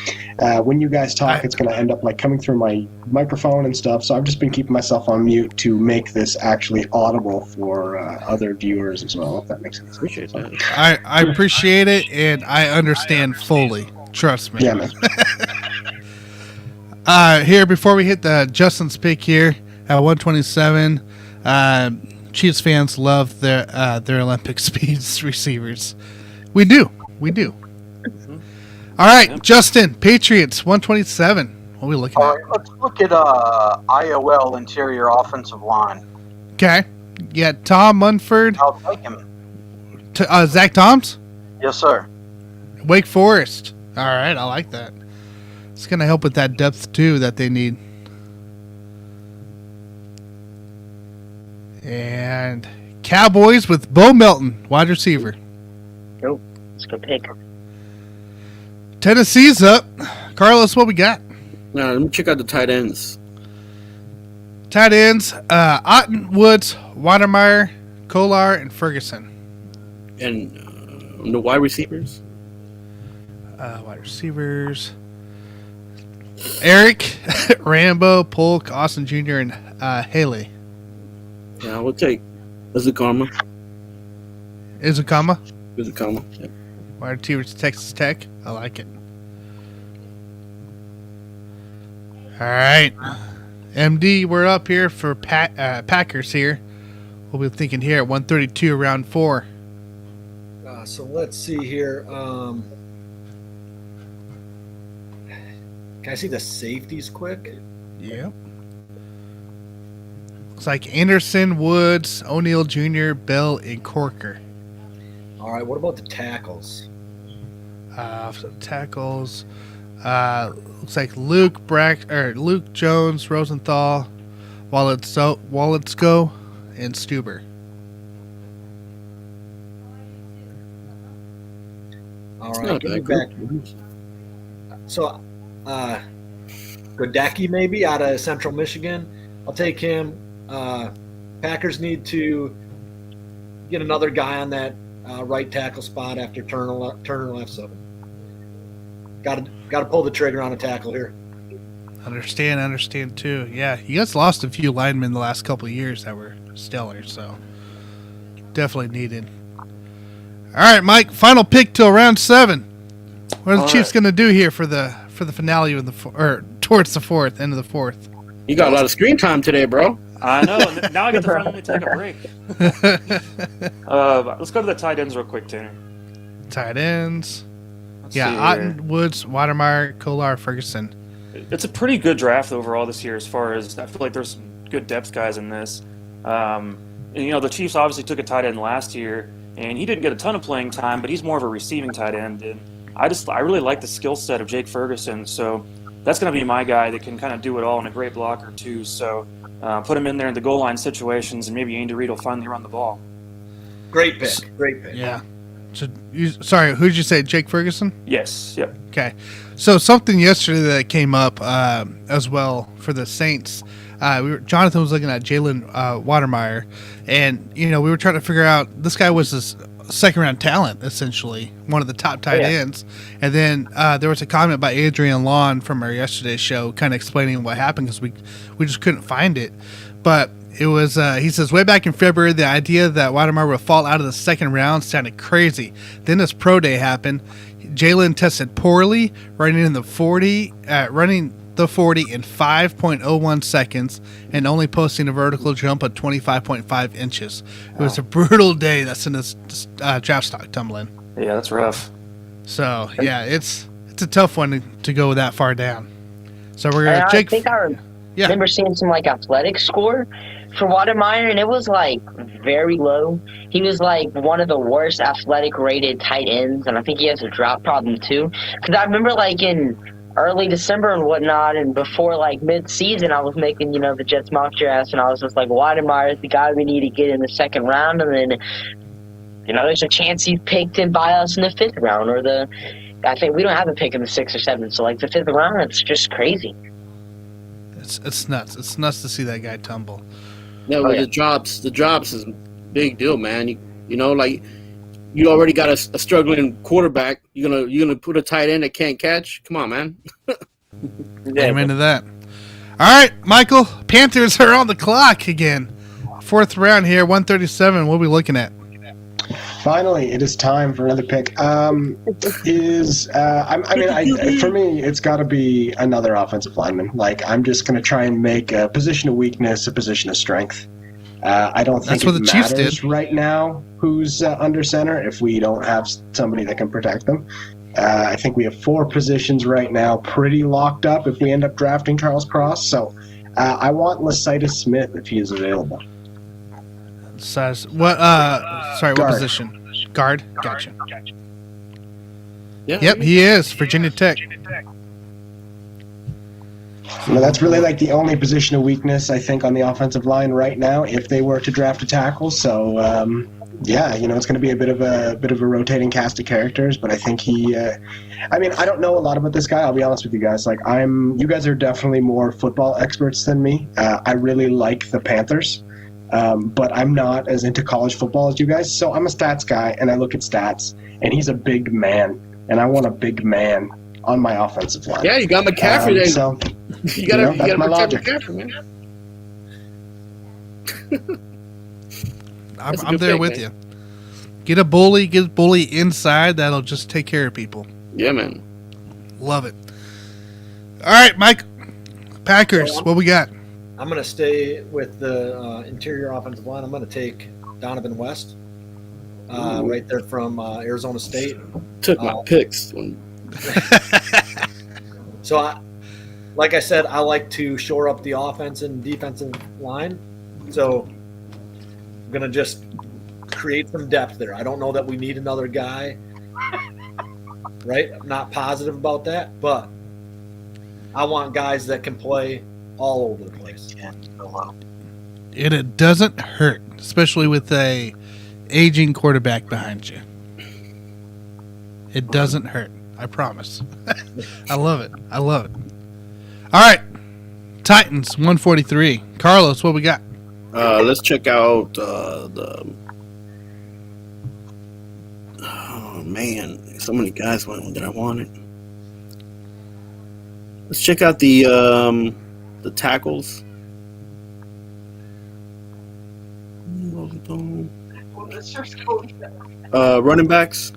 when you guys talk, it's going to end up like coming through my microphone and stuff. So I've just been keeping myself on mute to make this actually audible for other viewers as well, if that makes sense. Appreciate that. I appreciate it, and I understand fully. Trust me. Yeah, man. Here, before we hit the Justin's pick here at 127, Chiefs fans love their Olympic speeds receivers. We do. Mm-hmm. All right, Justin, Patriots, 127. What are we looking All at? right, let's look at IOL interior offensive line. Okay. You got Tom Munford, I'll take him. Zach Toms, Yes, sir. Wake Forest. All right, I like that. It's going to help with that depth, too, that they need. And Cowboys with Bo Melton, wide receiver. Nope. Let's go pick. Tennessee's up. Carlos, what we got? Now, let me check out the tight ends. Tight ends, Otten, Woods, Watermeyer, Kolar, and Ferguson. And the wide receivers? Wide receivers, Eric, Rambo, Polk, Austin Jr., and Haley. Yeah, we'll take Izukama. Izukama, Yeah. wide receivers, Texas Tech. I like it. All right. MD, we're up here for Packers here. We'll be thinking here at 132, round 4. So let's see here. Can I see the safeties quick? Yep. Looks like Anderson, Woods, O'Neal Jr., Bell, and Corker. All right. What about the tackles? Tackles. Looks like Luke Jones, Rosenthal, Walletsko, and Stuber. All right. Give me back. So, Godecki maybe out of Central Michigan. I'll take him. Packers need to get another guy on that right tackle spot after Turner left. So, got to pull the trigger on a tackle here. Understand too. Yeah, you guys lost a few linemen the last couple of years that were stellar, so definitely needed. All right, Mike. Final pick till round 7. What are the Chiefs going to do here for the finale of towards the 4th, end of the 4th? You got a lot of screen time today, bro. I know. Now I get to finally take a break. Let's go to the tight ends real quick, Tanner. Tight ends. Let's Yeah, see Otten, here. Woods, Watermeyer, Kolar, Ferguson. It's a pretty good draft overall this year as far as I feel like there's some good depth guys in this. And, the Chiefs obviously took a tight end last year, and he didn't get a ton of playing time, but he's more of a receiving tight end. And I really like the skill set of Jake Ferguson, so that's going to be my guy that can kind of do it all and a great blocker too. So put him in there in the goal line situations, and maybe Andy Reid will finally run the ball. Great pick. Great pick. Yeah. So sorry, who did you say? Jake Ferguson? Yes. Yep. Okay. So something yesterday that came up as well for the Saints. Jonathan was looking at Jalen Watermeyer, and we were trying to figure out, this guy was this second round talent, essentially one of the top tight ends. And then there was a comment by Adrian Lawn from our yesterday's show, kind of explaining what happened, because we just couldn't find it. But it was he says, way back in February, the idea that Watermeyer would fall out of the second round sounded crazy. Then this pro day happened. Jalen tested poorly, running the 40 in 5.01 seconds and only posting a vertical jump of 25.5 inches. It was a brutal day that sent his draft stock tumbling. Yeah, that's rough. So, yeah, it's a tough one to go that far down. So we're going to I think I remember seeing some athletic score for Watermeyer, and it was very low. He was one of the worst athletic rated tight ends, and I think he has a drop problem too. Because I remember in early December and whatnot, and before mid-season, I was making the Jets mock drafts, and I was just Watermeyer is the guy we need to get in the second round, and then there's a chance he's picked in by us in the fifth round, or I think we don't have a pick in the sixth or seventh, so the fifth round, it's just crazy. It's nuts. It's nuts to see that guy tumble. No, the drops is a big deal, man. You already got a struggling quarterback. You're gonna put a tight end that can't catch? Come on, man. Amen to that. All right, Michael. Panthers are on the clock again. Fourth round here, 137. What are we looking at? Finally, it is time for another pick. For me, it's got to be another offensive lineman. I'm just going to try and make a position of weakness a position of strength. I don't think it matters right now who's under center if we don't have somebody that can protect them. I think we have 4 positions right now pretty locked up if we end up drafting Charles Cross. So I want Lecitus Smith if he is available. Size. What? Sorry, what position? Guard. Gotcha. Yeah. Yep, he is. Virginia Tech. That's really the only position of weakness I think on the offensive line right now if they were to draft a tackle. So it's going to be a bit of a rotating cast of characters, but I think he. I don't know a lot about this guy. I'll be honest with you guys. You guys are definitely more football experts than me. I really like the Panthers. But I'm not as into college football as you guys, so I'm a stats guy, and I look at stats, and he's a big man, and I want a big man on my offensive line. Yeah, you got McCaffrey there. So, you got to my logic. McCaffrey, man. I'm there with you. Get a bully inside. That'll just take care of people. Yeah, man. Love it. All right, Mike. Packers, what we got? I'm going to stay with the interior offensive line. I'm going to take Donovan West, right there from Arizona State. Took my picks. So, like I said, I like to shore up the offense and defensive line. So, I'm going to just create some depth there. I don't know that we need another guy, right? I'm not positive about that, but I want guys that can play all over the place. And it doesn't hurt, especially with a aging quarterback behind you. It doesn't hurt. I promise. I love it. All right. Titans, 143. Carlos, what we got? Let's check out the... Oh, man. So many guys went that I wanted. Let's check out the tackles. Running backs.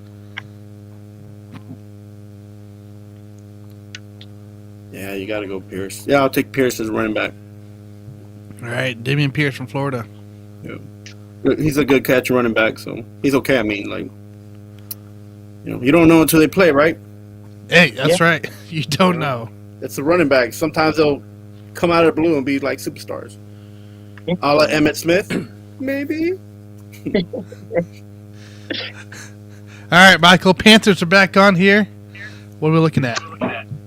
Yeah, you got to go Pierce. Yeah, I'll take Pierce as a running back. All right, Damian Pierce from Florida. Yeah, he's a good catch running back, so he's okay. You don't know until they play, right? Hey, that's right. You don't know. It's the running back. Sometimes they'll come out of the blue and be like superstars. A la Emmitt Smith, maybe. All right, Michael. Panthers are back on here. What are we looking at?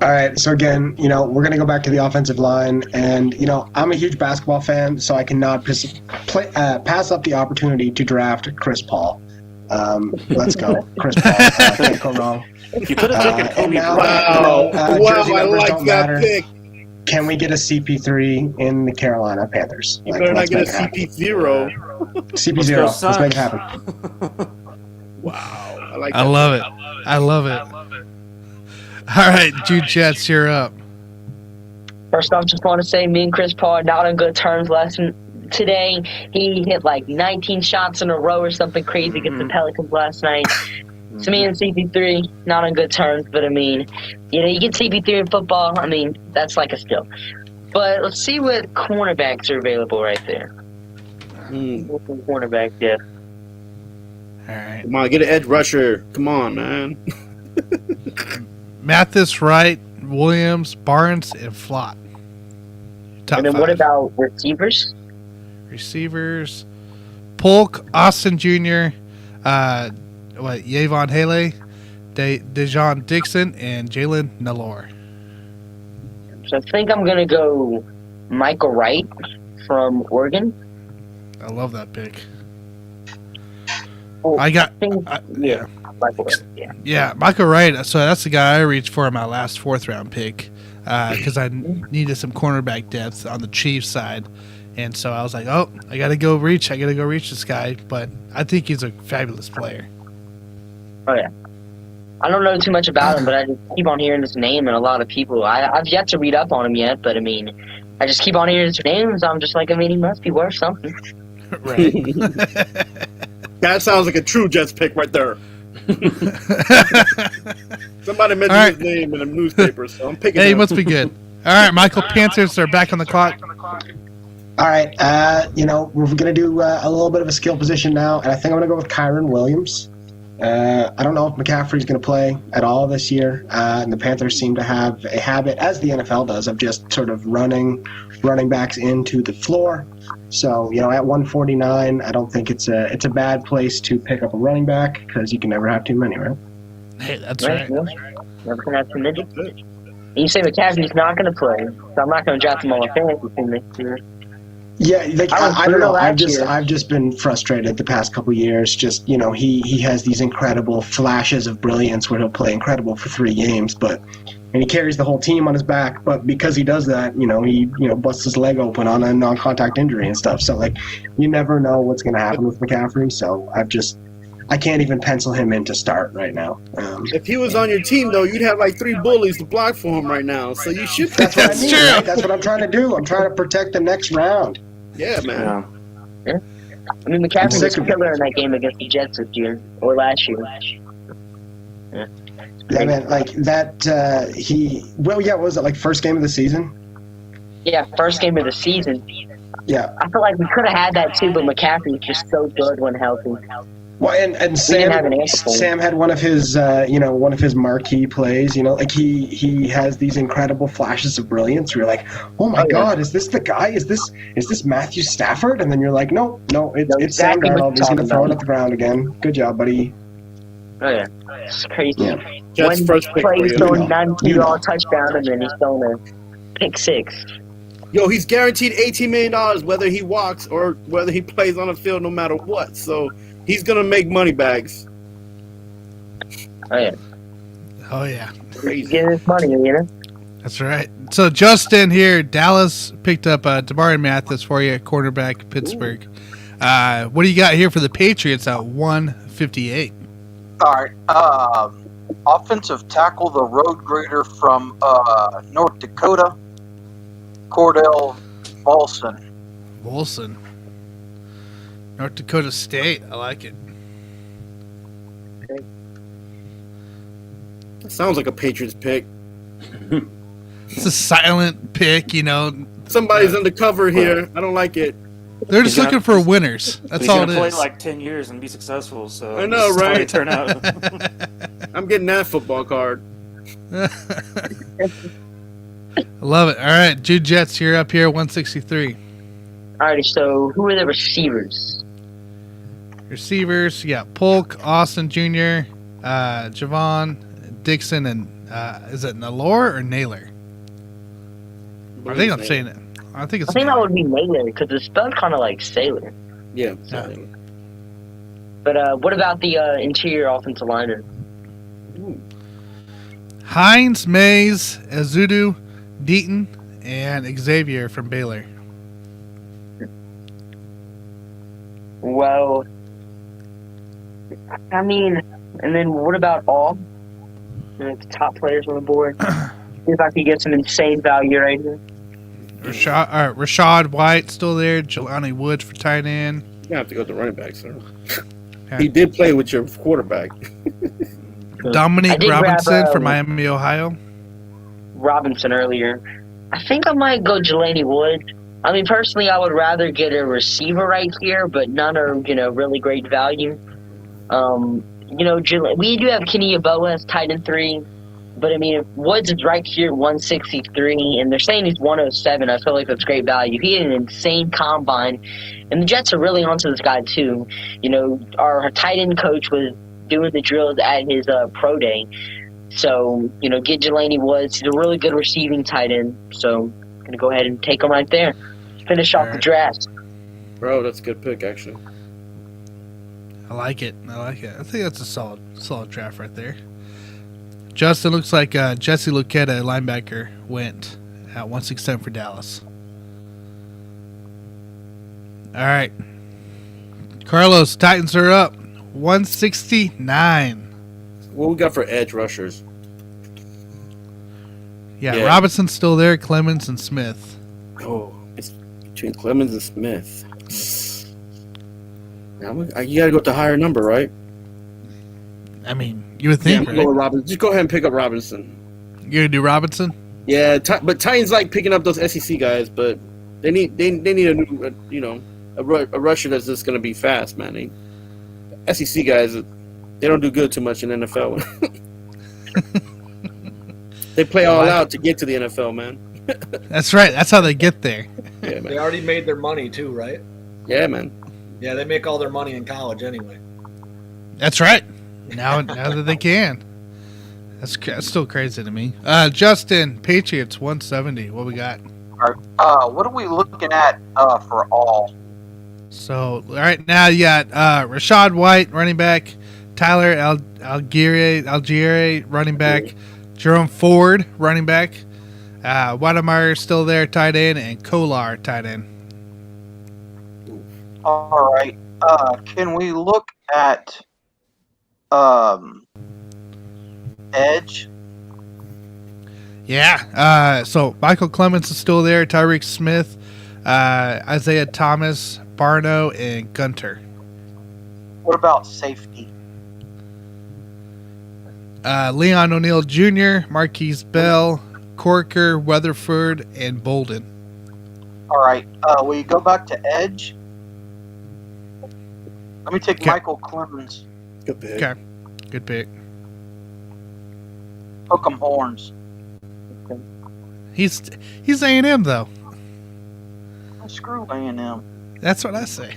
All right, so again, we're going to go back to the offensive line, and I'm a huge basketball fan, so I cannot pass up the opportunity to draft Chris Paul. Let's go, Chris Paul. Can't go wrong. You could have taken Kobe now, Bryant. jersey I numbers like don't that matter. pick. Can we get a CP3 in the Carolina Panthers? You better not let's get a make it happen. CP0. CP0. Let's go, Let's make it Suns. happen. Wow, I like. I that love pick. it. I love it. All right, Jude Jets, you're up. First off, just want to say me and Chris Paul are not on good terms today. He hit like 19 shots in a row or something crazy against the Pelicans last night. So me and CP3, not on good terms, but I mean, you get CP3 in football, I mean, that's like a skill. But let's see what cornerbacks are available right there. Cornerback, yeah. All right. Come on, get an edge rusher. Come on, man. Mathis, Wright, Williams, Barnes, and Flott. Top And then five. what about receivers? Receivers? Polk, Austin Jr., Yavon Haley, Dejon Dixon, and Jalen Nalor. So I think I'm going to go Michael Wright from Oregon. I love that pick. Oh, I got, yeah. Michael Wright, yeah. yeah, Michael Wright. So that's the guy I reached for in my last fourth-round pick because I needed some cornerback depth on the Chiefs side. And so I was like, oh, I got to go reach this guy. But I think he's a fabulous player. Oh, yeah. I don't know too much about him, but I just keep on hearing his name, and a lot of people. I've yet to read up on him yet, but I mean, I just keep on hearing his name, so I'm just like, I mean, he must be worth something. Right. That sounds like a true Jets pick right there. Somebody mentioned All right. his name in a newspaper, so I'm picking Hey, he him. must be good. All right, Michael, Panthers are back on the clock. All right, we're going to do a little bit of a skill position now, and I think I'm going to go with Kyron Williams. I don't know if McCaffrey's going to play at all this year, and the Panthers seem to have a habit, as the NFL does, of just sort of running backs into the floor. So, at 149, I don't think it's a bad place to pick up a running back because you can never have too many, right? Hey, that's right. Yeah. Never can have too many. You say McCaffrey's not going to play, so I'm not going to draft him on my fantasy team next year. Yeah, I don't know. last year. I've just been frustrated the past couple years. Just he has these incredible flashes of brilliance where he'll play incredible for 3 games, and he carries the whole team on his back. But because he does that, he busts his leg open on a non-contact injury and stuff. So you never know what's going to happen with McCaffrey. So I can't even pencil him in to start right now. If he was on your team, though, you'd have 3 bullies to block for him right now. So you should. That's what I mean. true. Right? That's what I'm trying to do. I'm trying to protect the next round. Yeah, man. Yeah. I mean, McCaffrey was a killer in that game against the Jets this year, or last year. Yeah. Yeah, man, what was it, first game of the season? Yeah, first game of the season. Yeah. I feel like we could have had that too, but McCaffrey was just so good when healthy. Well, and didn't have an answer for him. Sam had one of his marquee plays. He has these incredible flashes of brilliance. Where you're like, oh my God, is this the guy? Is this Matthew Stafford? And then you're like, no, it's exactly Sam what Darnold. you're He's going to talking throw it about. at the ground again. Good job, buddy. Oh yeah, it's crazy. Yeah. Jets One first pick play for he's you. throwing You know. 92-yard touchdown, and then he's throwing a pick 6. Yo, he's guaranteed $18 million whether he walks or whether he plays on the field, no matter what. So he's gonna make money bags. Oh yeah, Oh, yeah. he's Crazy. getting his money, That's right. So Justin here, Dallas picked up Damari Mathis for you, quarterback, Pittsburgh. What do you got here for the Patriots at 158? All right. Offensive tackle, the road grader from North Dakota, Cordell Volson. Wilson. North Dakota State. I like it. Sounds like a Patriots pick. It's a silent pick, Somebody's undercover here. I don't like it. They're just He's gonna- looking for winners. That's He's all gonna it play is. 10 years and be successful. So I know, this is how right? they turn out. I'm getting that football card. I love it. All right, Jude Jets, you're up here, 163. Alrighty, so who are the receivers? Receivers, yeah, Polk, Austin Jr., Javon, Dixon, and is it Naylor or Naylor? I think I'm saying it. I think it's. I think that would be Naylor because it's spelled kind of like sailor. Yeah. But what about the interior offensive lineman? Hines, Mays, Azudu, Deaton, and Xavier from Baylor. Well, I mean, and then what about all? The top players on the board. See if I could get some insane value right here. Rashad White still there. Jelani Woods for tight end. You have to go to running back, sir. Okay. He did play with your quarterback. Dominique Robinson for Miami, Ohio. Robinson earlier. I think I might go Jelani Woods. I mean, personally, I would rather get a receiver right here, but none are, really great value. We do have Kenny Yeboah as tight end 3, but I mean, if Woods is right here, 163, and they're saying he's 107, I feel like that's great value. He had an insane combine, and the Jets are really onto this guy too. Our tight end coach was doing the drills at his pro day, so get Jelani Woods. He's a really good receiving tight end, so I'm gonna go ahead and take him right there. Finish off the draft. Bro, that's a good pick, actually. I like it. I think that's a solid draft right there. Justin, looks like Jesse Luketa, linebacker, went at 167 for Dallas. All right. Carlos, Titans are up 169. What we got for edge rushers? Yeah, Robinson's still there, Clemens and Smith. Oh, it's between Clemens and Smith. Now, you got to go with the higher number, right? I mean, you would think, yeah, right? Go with Robinson. Just go ahead and pick up Robinson. You're going to do Robinson? Yeah, but Titans like picking up those SEC guys, but they need a new, a rusher that's just going to be fast, man. SEC guys, they don't do good too much in the NFL. They play all out to get to the NFL, man. That's right. That's how they get there. Yeah, man. They already made their money too, right? Yeah, man. Yeah, they make all their money in college anyway. That's right. Now that they can. That's still crazy to me. Justin, Patriots 170. What we got? What are we looking at for all? So right now you got Rashad White, running back, Tyler Algieri, running back, Jerome Ford, running back, Wadamar still there, tight end, and Kolar, tight end. All right. Can we look at edge? Yeah. So Michael Clemens is still there, Tyreek Smith, Isaiah Thomas, Barno, and Gunter. What about safety? Leon O'Neal Jr., Marquise Bell, Corker, Weatherford, and Bolden. All right. Will you go back to edge? Let me take Michael Clemens. Good pick. Okay. Good pick. Hook 'em horns. He's A&M though. Screw A&M. That's what I say.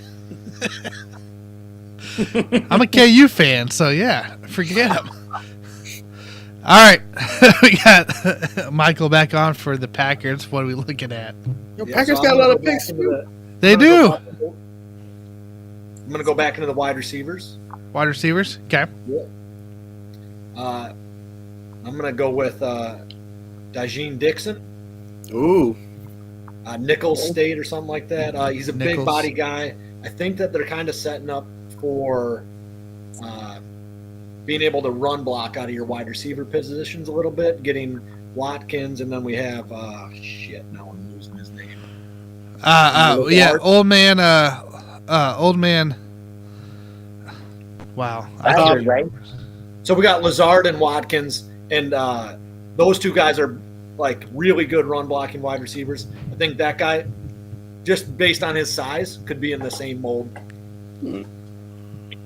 I'm a KU fan, so yeah, forget him. All right, we got Michael back on for the Packers. What are we looking at? Packers got a lot of picks. They do. I'm going to go back into the wide receivers. Wide receivers? Okay. I'm going to go with Dajeen Dixon. Ooh. Nichols State or something like that. He's a big body guy. I think that they're kind of setting up for being able to run block out of your wide receiver positions a little bit, getting Watkins, and then we have now I'm losing his name. Old man. Wow. Right? So we got Lazard and Watkins, and those two guys are like really good run blocking wide receivers. I think that guy, just based on his size, could be in the same mold.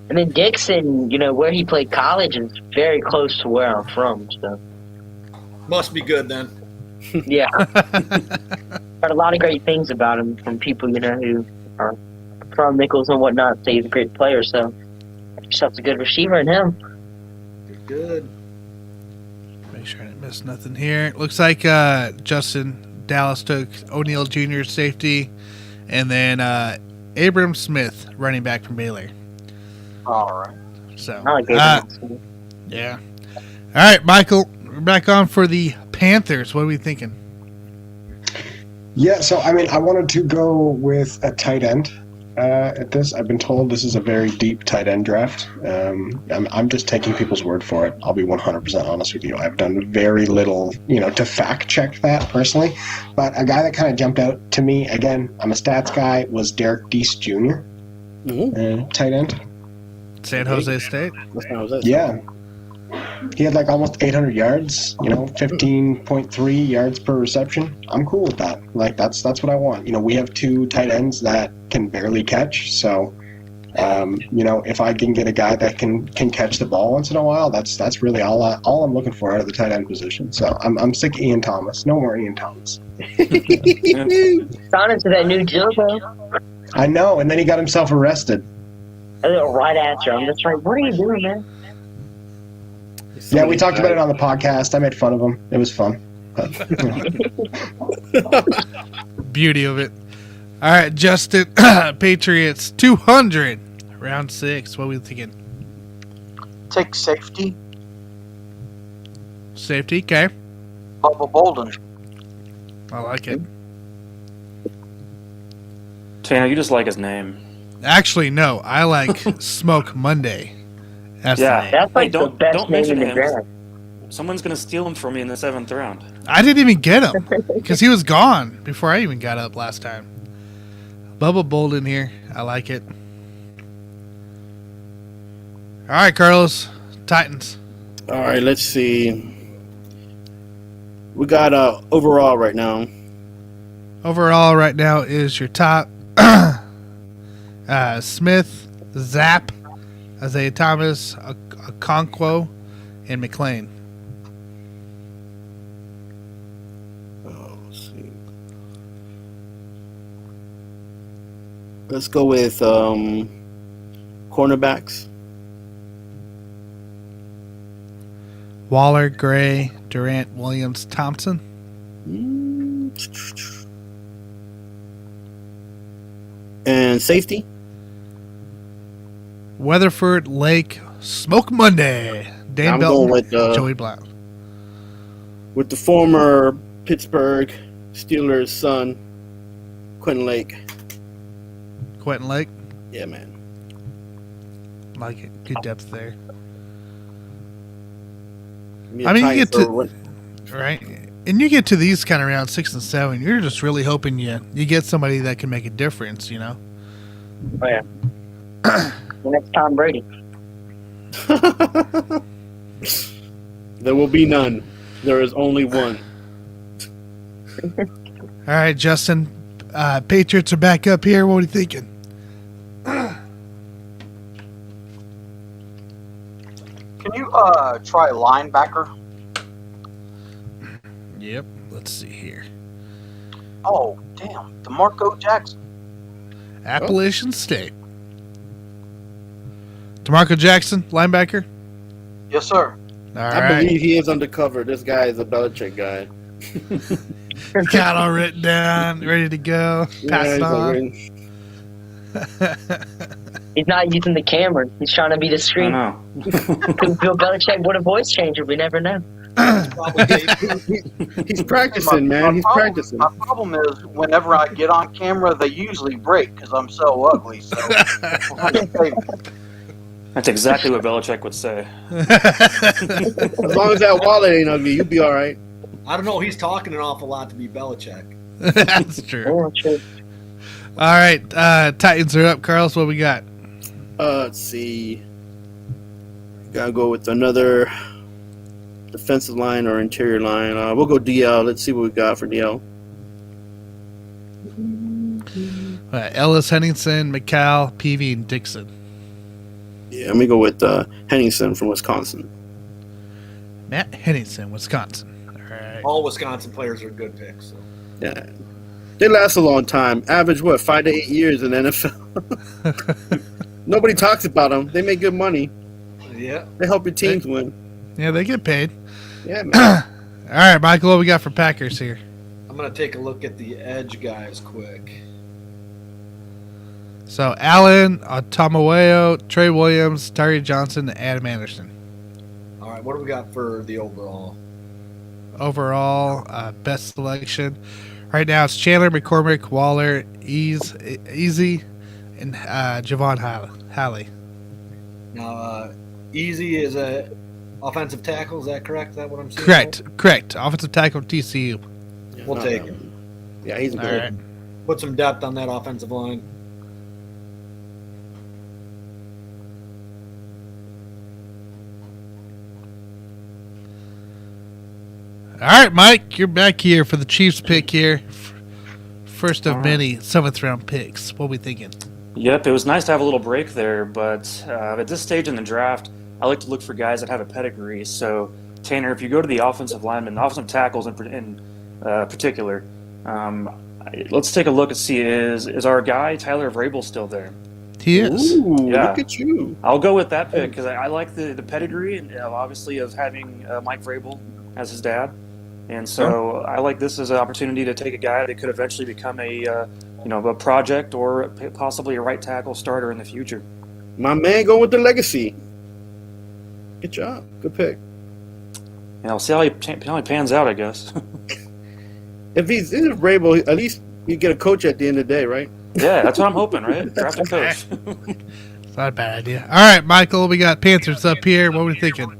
And then Dixon, where he played college is very close to where I'm from. So must be good then. Yeah. Heard a lot of great things about him from people, who are from Nichols and whatnot. Say he's a great player, so yourself's a good receiver in him. Good. Make sure I didn't miss nothing here. Looks like Justin Dallas took O'Neal Jr. safety, and then Abram Smith, running back from Baylor. All right. So, I like Abram. yeah. All right, Michael, we're back on for the Panthers. What are we thinking? Yeah, so I mean, I wanted to go with a tight end at this. I've been told this is a very deep tight end draft. I'm just taking people's word for it. I'll be 100% honest with you. I've done very little, to fact check that personally. But a guy that kind of jumped out to me, again, I'm a stats guy, was Derek Deese Jr., tight end. San Jose State? Yeah. He had like almost 800 yards, 15.3 yards per reception. I'm cool with that. Like that's what I want. We have two tight ends that can barely catch. So, if I can get a guy that can catch the ball once in a while, that's really all I'm looking for out of the tight end position. So I'm sick of Ian Thomas. No more Ian Thomas. Sign into that new deal, though. I know, and then he got himself arrested. Right after. I'm just like, what are you doing, man? Yeah, we talked about it on the podcast. I made fun of him. It was fun. Beauty of it. All right, Justin, Patriots 200, round 6. What are we thinking? Take safety. Safety, okay. Bubba Bolden. I like it. Tana, you just like his name. Actually, no, I like Smoke Monday. That's the name. That's like Hey, the best name mention in the him. draft. Someone's going to steal him from me in the 7th round. I didn't even get him because he was gone before I even got up last time. Bubba Bolden here. I like it. All right, Carlos. Titans. All right, let's see. We got overall right now. Overall right now is your top Smith, Zapp, Isaiah Thomas, Okonkwo, and McLean. Let's see. Let's go with cornerbacks. Waller, Gray, Durant, Williams, Thompson. And safety. Weatherford, Lake, Smoke Monday, Dan I'm Belton, going with Joey Blount. with the former Pittsburgh Steelers son, Quentin Lake. Quentin Lake. Yeah, man. Like it. Good depth there. Me I mean, you Titans get to- are- Right. And you get to these kind of rounds 6 and 7, you're just really hoping you get somebody that can make a difference, Oh, yeah. The next Tom Brady. There will be none. There is only one. All right, Justin. Patriots are back up here. What are you thinking? Can you try linebacker? Yep. Let's see here. Oh, damn. DeMarco Jackson. Appalachian State. DeMarco Jackson, linebacker. Yes, sir. All I right. believe he is undercover. This guy is a Belichick guy. Got all written down, ready to go. Pass it on. He's not using the camera. He's trying to be I discreet. know. Could Bill Belichick would a voice changer? We never know. He's practicing, man. He's practicing. My problem is whenever I get on camera, they usually break because I'm so ugly. So That's exactly what Belichick would say. As long as that wallet ain't ugly, you'll be all right. I don't know. He's talking an awful lot to be Belichick. That's true. Oh, true. All right, Titans are up. Carlos, what we got? Let's see. Gotta go with another defensive line or interior line. We'll go DL. Let's see what we got for DL. Ellis, Henningsen, McCall, Peavy, and Dixon. Yeah, let me go with Henningsen from Wisconsin. Matt Henningsen, Wisconsin. All right. All Wisconsin players are good picks. So. Yeah. They last a long time. Average, 5 to 8 years in the NFL. Nobody talks about them. They make good money. Yeah. They help your teams win. Yeah, they get paid. Yeah, man. All right, Michael, what we got for Packers here? I'm going to take a look at the edge guys quick. So, Allen, Otamaweo, Trey Williams, Tyree Johnson, and Adam Anderson. All right, what do we got for the overall? Overall, best selection. Right now, it's Chandler, McCormick, Waller, Easy, and Javon Halley. Now, Easy is a offensive tackle. Is that correct? Is that what I'm seeing? Correct. Offensive tackle, TCU. We'll take him. Yeah, he's All good. right. Put some depth on that offensive line. All right, Mike, you're back here for the Chiefs pick here. First of many 7th round picks. What are we thinking? Yep, it was nice to have a little break there, but at this stage in the draft, I like to look for guys that have a pedigree. So, Tanner, if you go to the offensive linemen, offensive tackles in particular, let's take a look and see is our guy Tyler Vrabel still there? He is. Ooh, Yeah. look at you. I'll go with that pick because I like the pedigree and obviously of having Mike Vrabel as his dad. And so I like this as an opportunity to take a guy that could eventually become a project or possibly a right tackle starter in the future. My man going with the legacy. Good job. Good pick. We'll see how he pans out, I guess. If he's Vrabel, at least you get a coach at the end of the day, right? Yeah, that's what I'm hoping, right? Draft a coach. It's not a bad idea. All right, Michael, we got Panthers up here. What are we thinking?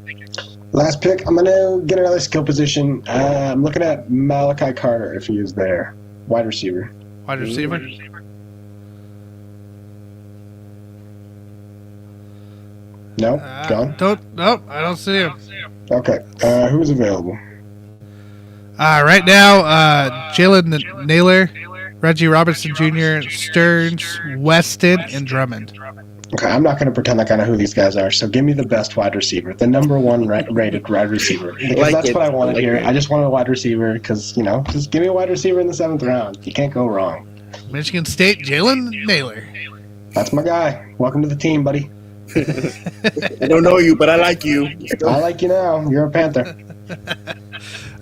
Last pick, I'm going to get another skill position. I'm looking at Malachi Carter, if he is there. Wide receiver. Wide receiver? No? Gone? Nope, I don't see him. Okay. Who's available? Right now, Jalen Naylor, Reggie Robertson Jr., Stearns, Weston, and Drummond. Okay, I'm not going to pretend like I know who these guys are, so give me the best wide receiver, the number one rated wide receiver. Because that's what I wanted here. I just want a wide receiver because, just give me a wide receiver in the 7th round. You can't go wrong. Michigan State, Jalen Naylor. That's my guy. Welcome to the team, buddy. I don't know you, but I like you. I like you now. You're a Panther.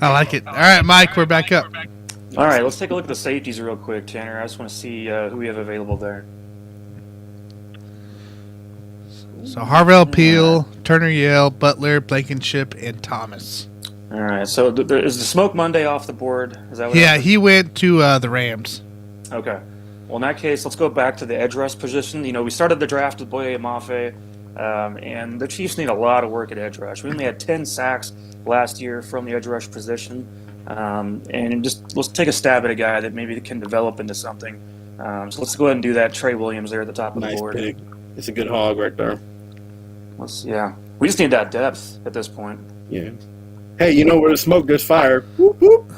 I like it. All right, Mike, we're back up. All right, let's take a look at the safeties real quick, Tanner. I just want to see who we have available there. So Harvell Peel, Turner Yale, Butler, Blankenship, and Thomas. All right, so is the Smoke Monday off the board? Is that what Yeah, happened? he went to the Rams. Okay. Well, in that case, let's go back to the edge rush position. We started the draft with Boye Mafe, and the Chiefs need a lot of work at edge rush. We only had 10 sacks last year from the edge rush position, and just let's take a stab at a guy that maybe can develop into something. So let's go ahead and do that. Trey Williams there at the top of the Nice board. pick. It's a good hog right there. We just need that depth at this point. Yeah. Hey, where there's smoke, there's fire. Whoop, whoop.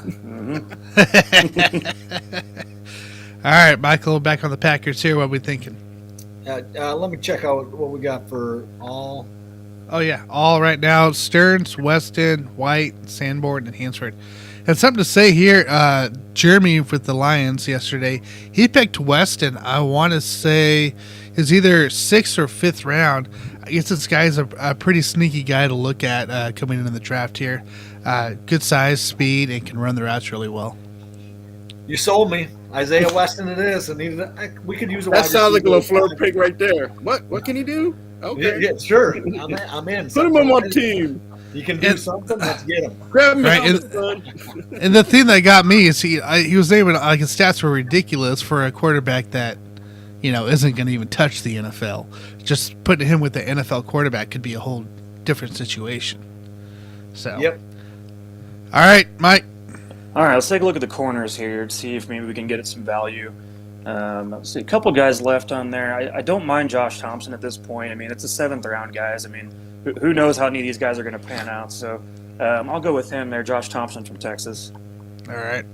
All right, Michael, back on the Packers here. What are we thinking? Let me check out what we got for all. Oh, yeah, all right now. Stearns, Weston, White, Sanborn, and Hansford. And something to say here, Jeremy with the Lions yesterday, he picked Weston. I want to say is either 6th or 5th round. I guess this guy's a pretty sneaky guy to look at coming into the draft here. Good size, speed, and can run the routes really well. You sold me. Isaiah Weston it is. And we could use a wide That sounds like a receiver. LaFleur pick right there. What can he do? Okay. Yeah, sure. I'm in. Put him on my team. You can do something. Let's get him. Grab him, Right, son. And the thing that got me is he was able to, his stats were ridiculous for a quarterback that, isn't going to even touch the NFL. Just putting him with the NFL quarterback could be a whole different situation. So, Yep. All right, Mike. All right, let's take a look at the corners here to see if maybe we can get some value. Let's see, a couple guys left on there. I don't mind Josh Thompson at this point. I mean, it's a 7th round, guys. I mean, who knows how any of these guys are going to pan out. So I'll go with him there, Josh Thompson from Texas. All right.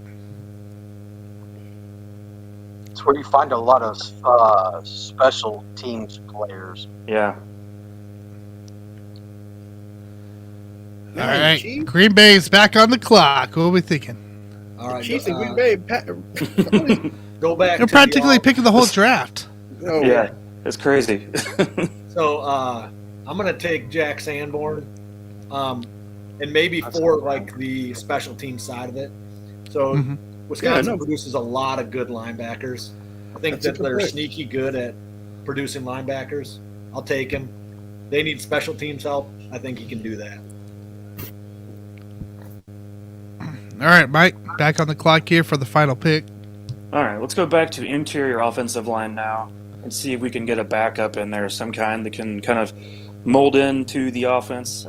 It's where you find a lot of special teams players. Yeah. All right. Green Bay's back on the clock. What are we thinking? All right, Chiefs and Green Bay. go back. They're to practically the, picking the whole draft. Oh, Yeah, it's crazy. So I'm gonna take Jack Sanborn, and maybe for like the special team side of it. So Wisconsin produces a lot of good linebackers. I think that they're sneaky good at producing linebackers. I'll take him. They need special teams help. I think he can do that. All right, Mike, back on the clock here for the final pick. All right, let's go back to interior offensive line now and see if we can get a backup in there, some kind that can kind of mold into the offense.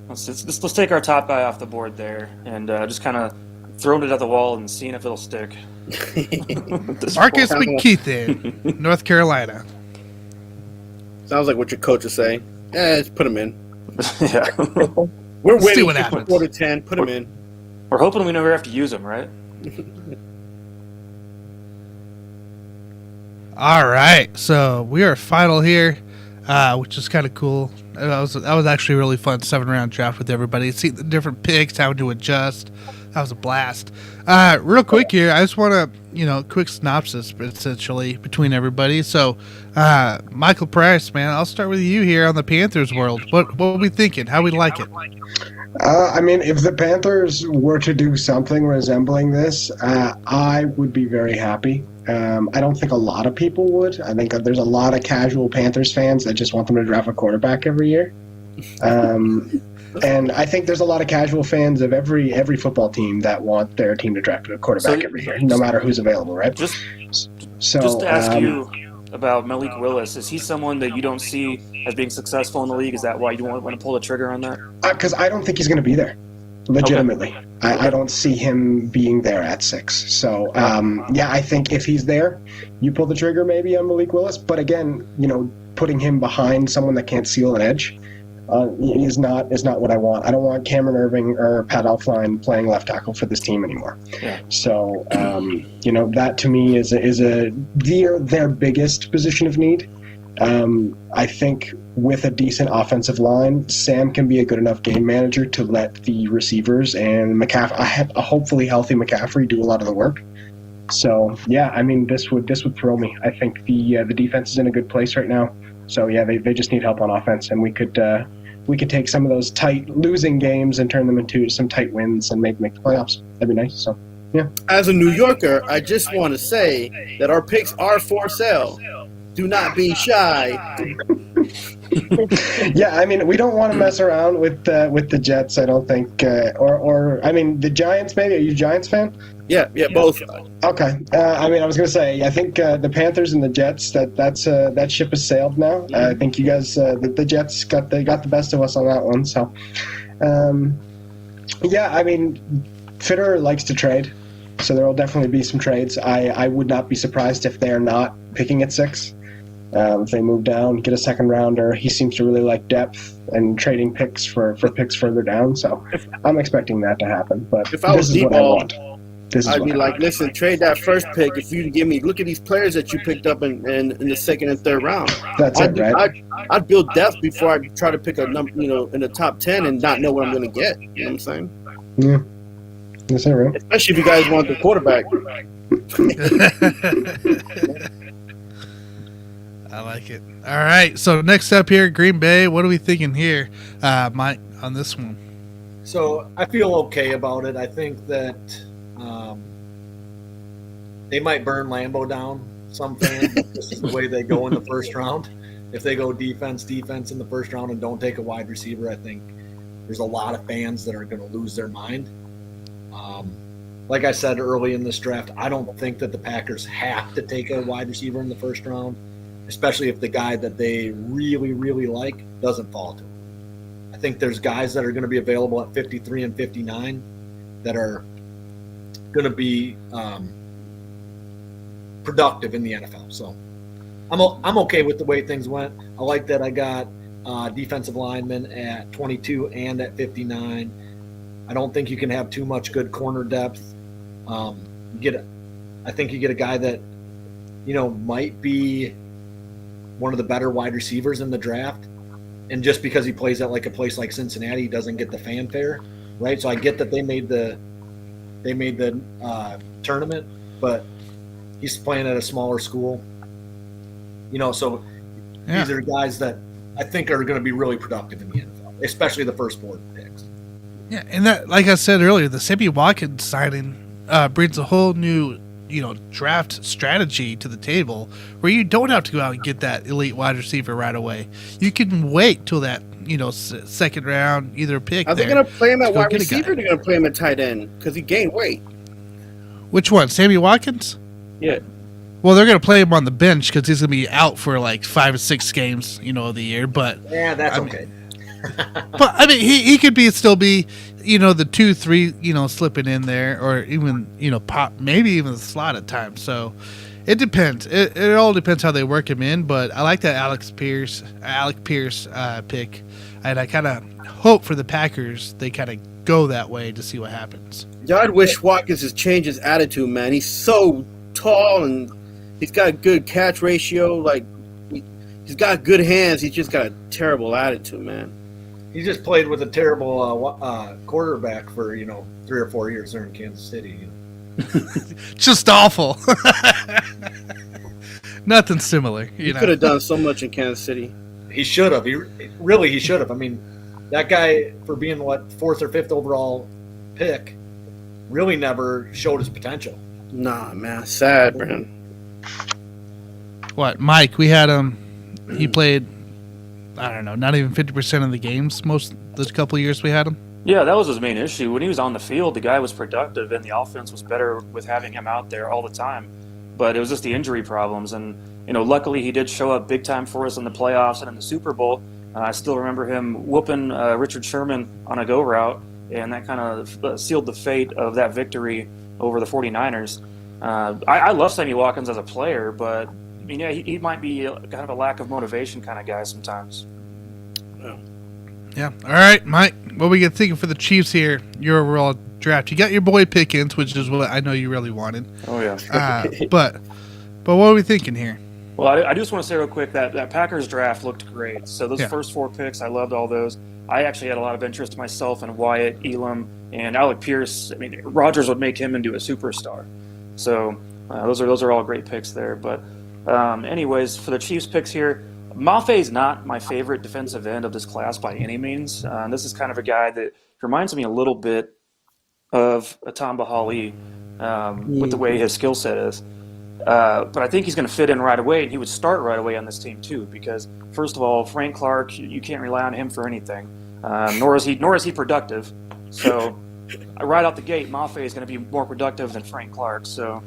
Let's take our top guy off the board there and just kind of throwing it at the wall and seeing if it'll stick. Marcus McKeithen, North Carolina. Sounds like what your coach is saying. Just put him in. Yeah. We're See winning what happens. 4-10. Put him in. We're hoping we never have to use him, right? All right, so we are final here, which is kind of cool. That was actually a really fun 7-round draft with everybody. See the different picks, how to adjust. That was a blast. Real quick here, I just want to, quick synopsis essentially between everybody. So, Michael Price, man, I'll start with you here on the Panthers world. What are we thinking? How we like it? If the Panthers were to do something resembling this, I would be very happy. I don't think a lot of people would. I think there's a lot of casual Panthers fans that just want them to draft a quarterback every year. And I think there's a lot of casual fans of every football team that want their team to draft a quarterback every year, no matter who's available, right? Just to ask you about Malik Willis, is he someone that you don't see as being successful in the league? Is that why you don't want to pull the trigger on that? Because I don't think he's going to be there. Legitimately. Okay. I don't see him being there at 6. So, I think if he's there, you pull the trigger maybe on Malik Willis. But again, putting him behind someone that can't seal an edge is not what I want. I don't want Cameron Irving or Pat Elflein playing left tackle for this team anymore. Yeah. So, that to me is their biggest position of need. I think with a decent offensive line, Sam can be a good enough game manager to let the receivers and a hopefully healthy McCaffrey do a lot of the work. So this would thrill me. I think the defense is in a good place right now. So they just need help on offense, and we could take some of those tight losing games and turn them into some tight wins and make the playoffs. That'd be nice. So yeah. As a New Yorker, I just want to say that our picks are for sale. Do not be shy. We don't want to mess around with the Jets. I don't think, the Giants. Maybe are you a Giants fan? Yeah, both. Okay. I was going to say, I think the Panthers and the Jets. That ship has sailed now. I think you guys, the Jets got the best of us on that one. So, Fitter likes to trade, so there will definitely be some trades. I would not be surprised if they are not picking at 6. If they move down, get a second rounder. He seems to really like depth and trading picks for picks further down. So I'm expecting that to happen. But if I was D-ball, I'd be like, listen, trade that first pick. If you give me, look at these players that you picked up in the second and third round. That's it, right? I'd build depth before I try to pick a number, in the top 10 and not know what I'm going to get. You know what I'm saying? Yeah. That's it, right? Especially if you guys want the quarterback. I like it. All right. So next up here, Green Bay. What are we thinking here, Mike, on this one? So I feel okay about it. I think that they might burn Lambeau down. Some fans, this is the way they go in the first round. If they go defense in the first round and don't take a wide receiver, I think there's a lot of fans that are going to lose their mind. Like I said early in this draft, I don't think that the Packers have to take a wide receiver in the first round, especially if the guy that they really, really like doesn't fall to them. I think there's guys that are going to be available at 53 and 59 that are going to be productive in the NFL. So I'm okay with the way things went. I like that I got defensive linemen at 22 and at 59. I don't think you can have too much good corner depth. I think you get a guy that, might be one of the better wide receivers in the draft. And just because he plays at a place like Cincinnati, he doesn't get the fanfare, right? So I get that they made the they made the tournament, but he's playing at a smaller school. So these are guys that I think are going to be really productive in the NFL, especially the first 4 picks. Yeah, and that, like I said earlier, the Sammy Watkins signing brings a whole new, draft strategy to the table where you don't have to go out and get that elite wide receiver right away. You can wait till that, second round either pick. Are they going to play him at wide receiver or are they going to play him at tight end? Because he gained weight. Which one, Sammy Watkins? Yeah. Well, they're going to play him on the bench because he's going to be out for like 5 or 6 games, of the year. But yeah, that's okay. But I mean, he could still be, the 2-3, slipping in there, or even pop, maybe even the slot at times. So it depends. It all depends how they work him in. But I like that Alec Pierce pick, and I kind of hope for the Packers they kind of go that way to see what happens. Yeah, I'd wish Watkins has changed his attitude, man. He's so tall and he's got a good catch ratio. Like he's got good hands. He's just got a terrible attitude, man. He just played with a terrible quarterback for 3 or 4 years there in Kansas City. Just awful. Nothing similar. He could have done so much in Kansas City. He should have. He should have. I mean, that guy, for being 4th or 5th overall pick, really never showed his potential. Nah, man, sad, man. What, Mike? We had him. He played, I don't know, not even 50% of the games those couple of years we had him. Yeah, that was his main issue. When he was on the field, the guy was productive, and the offense was better with having him out there all the time. But it was just the injury problems, and luckily he did show up big time for us in the playoffs and in the Super Bowl. I still remember him whooping Richard Sherman on a go route, and that kind of sealed the fate of that victory over the 49ers. I love Sammy Watkins as a player, but I mean, yeah, he might be kind of a lack of motivation kind of guy sometimes. Yeah. All right, Mike. What we get thinking for the Chiefs here? Your overall draft. You got your boy Pickens, which is what I know you really wanted. Oh yeah. But what are we thinking here? Well, I just want to say real quick that Packers draft looked great. So those first 4 picks, I loved all those. I actually had a lot of interest myself in Wyatt, Elam, and Alec Pierce. I mean, Rodgers would make him into a superstar. So those are all great picks there. But anyways, for the Chiefs picks here, Mafe is not my favorite defensive end of this class by any means. This is kind of a guy that reminds me a little bit of a Tamba Hali with the way his skill set is. But I think he's going to fit in right away, and he would start right away on this team too. Because first of all, Frank Clark, you can't rely on him for anything, nor is he productive. So right out the gate, Mafe is going to be more productive than Frank Clark. So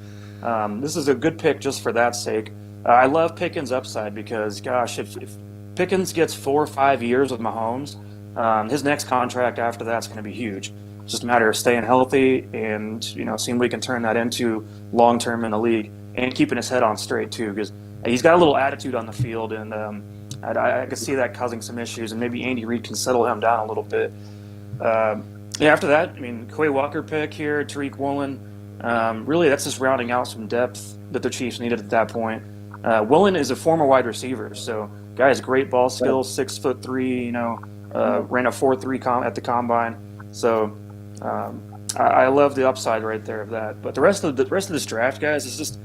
this is a good pick just for that sake. I love Pickens' upside because, gosh, if Pickens gets 4 or 5 years with Mahomes, his next contract after that's going to be huge. It's just a matter of staying healthy and seeing if we can turn that into long term in the league. And keeping his head on straight, too, because he's got a little attitude on the field, and I could see that causing some issues, and maybe Andy Reid can settle him down a little bit. After that, I mean, Quay Walker pick here, Tariq Woolen, really that's just rounding out some depth that the Chiefs needed at that point. Woolen is a former wide receiver, so guy has great ball skills, 6'3", ran a 4.3 at the combine. So I love the upside right there of that. But the rest of this draft, guys, is just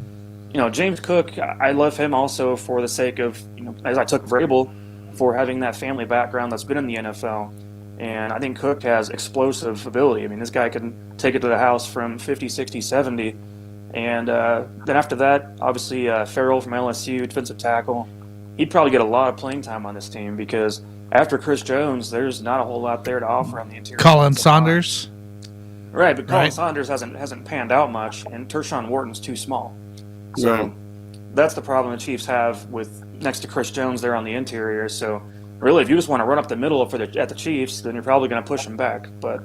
James Cook, I love him also for the sake of, as I took Vrabel for having that family background that's been in the NFL. And I think Cook has explosive ability. I mean, this guy can take it to the house from 50, 60, 70. And then after that, obviously, Farrell from LSU, defensive tackle. He'd probably get a lot of playing time on this team because after Chris Jones, there's not a whole lot there to offer on the interior. Colin Saunders. Right, but Colin Saunders hasn't panned out much, and Tershawn Wharton's too small. So that's the problem the Chiefs have with next to Chris Jones there on the interior. So really, if you just want to run up the middle at the Chiefs, then you're probably going to push them back. But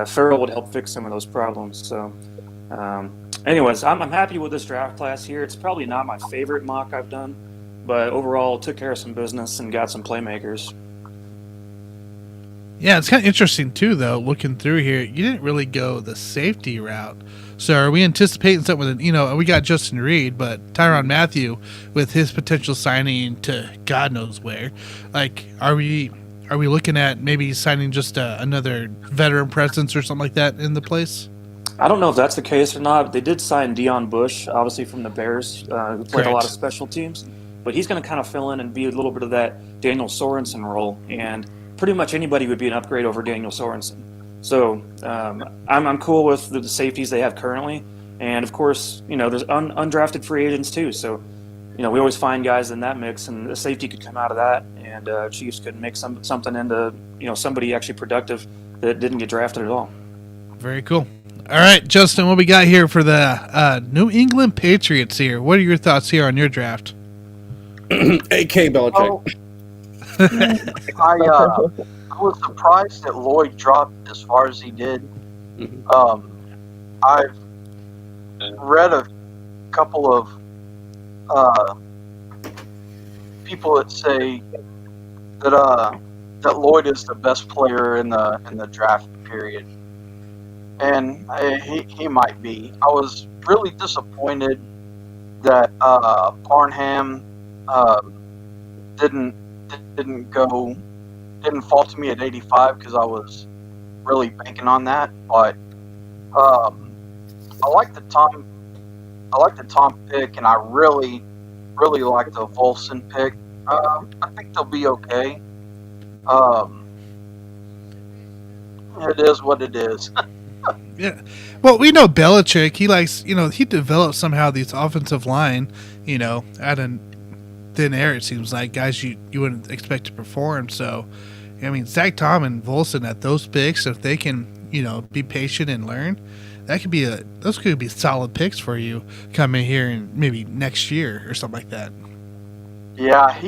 Farrell would help fix some of those problems. So anyways, I'm happy with this draft class here. It's probably not my favorite mock I've done, but overall took care of some business and got some playmakers. Yeah, it's kind of interesting, too, though, looking through here. You didn't really go the safety route. So are we anticipating something with, we got Justin Reed, but Tyrann Mathieu with his potential signing to God knows where. Like, are we looking at maybe signing just another veteran presence or something like that in the place? I don't know if that's the case or not. But they did sign Deion Bush, obviously from the Bears, who played a lot of Correct. special teams. But he's going to kind of fill in and be a little bit of that Daniel Sorensen role, and pretty much anybody would be an upgrade over Daniel Sorensen. So I'm cool with the safeties they have currently, and of course, there's undrafted free agents too. So we always find guys in that mix, and the safety could come out of that, and Chiefs could make something into somebody actually productive that didn't get drafted at all. Very cool. All right, Justin, what we got here for the New England Patriots here? What are your thoughts here on your draft? A.K. Belichick. I was surprised that Lloyd dropped as far as he did. I've read a couple of people that say that Lloyd is the best player in the draft period, and he might be. I was really disappointed that Parham didn't fall to me at 85 because I was really banking on that. But I like the Tom pick, and I really like the Volson pick. I think they'll be okay. It is what it is. Yeah. Well, we know Belichick. He likes, he developed somehow these offensive line, out of thin air, it seems like, guys you wouldn't expect to perform. So, Zach Tom and Volson at those picks, if they can, be patient and learn, those could be solid picks for you coming here in maybe next year or something like that. Yeah,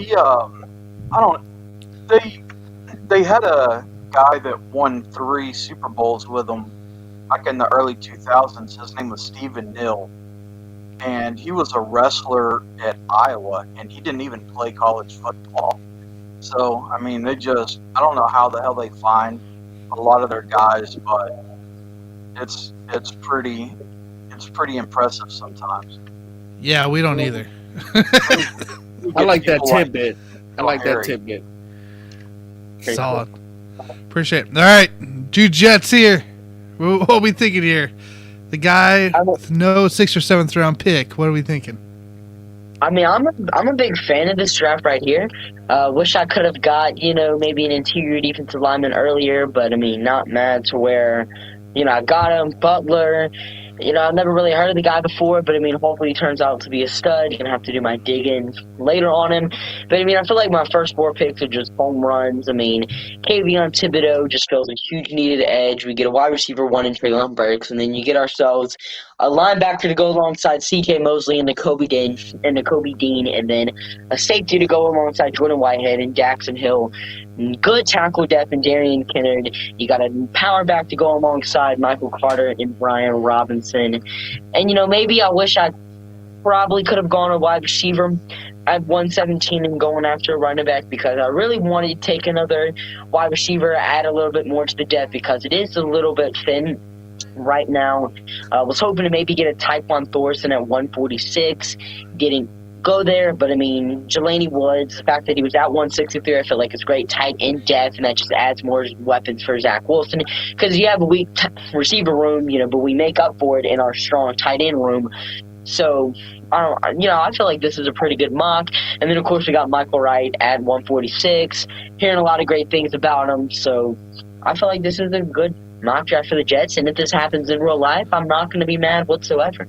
they had a guy that won 3 Super Bowls with them back in the early 2000s. His name was Stephen Neal, and he was a wrestler at Iowa, and he didn't even play college football. So, I don't know how the hell they find a lot of their guys, but it's pretty impressive sometimes. Yeah, we don't either. I like that tidbit. Okay, solid. Cool. Appreciate it. All right, Jude Jets here. What are we thinking here? The guy with no 6th or 7th round pick. What are we thinking? I'm a big fan of this draft right here. Wish I could have got, maybe an interior defensive lineman earlier, but not mad to where, I got him. Butler, I've never really heard of the guy before, but hopefully he turns out to be a stud. Gonna have to do my digging later on him. But I feel like my first 4 picks are just home runs. Kayvon Thibodeau just fills a huge needed edge. We get a wide receiver 1 in Treylon Burks, and then you get ourselves a linebacker to go alongside C.K. Mosley and Nakobe Dean, and then a safety to go alongside Jordan Whitehead and Jackson Hill. Good tackle depth in Darian Kennard. You got a power back to go alongside Michael Carter and Brian Robinson. And, maybe I wish I probably could have gone a wide receiver at 117 and going after a running back, because I really wanted to take another wide receiver, add a little bit more to the depth, because it is a little bit thin right now. I was hoping to maybe get a Tyquan Thorson at 146. Didn't go there, but Jelani Woods, the fact that he was at 163, I feel like it's great tight end depth, and that just adds more weapons for Zach Wilson, because you have a weak receiver room, but we make up for it in our strong tight end room. So, I feel like this is a pretty good mock. And then, of course, we got Michael Wright at 146. Hearing a lot of great things about him. So, I feel like this is a good mock draft for the Jets. And if this happens in real life, I'm not going to be mad whatsoever.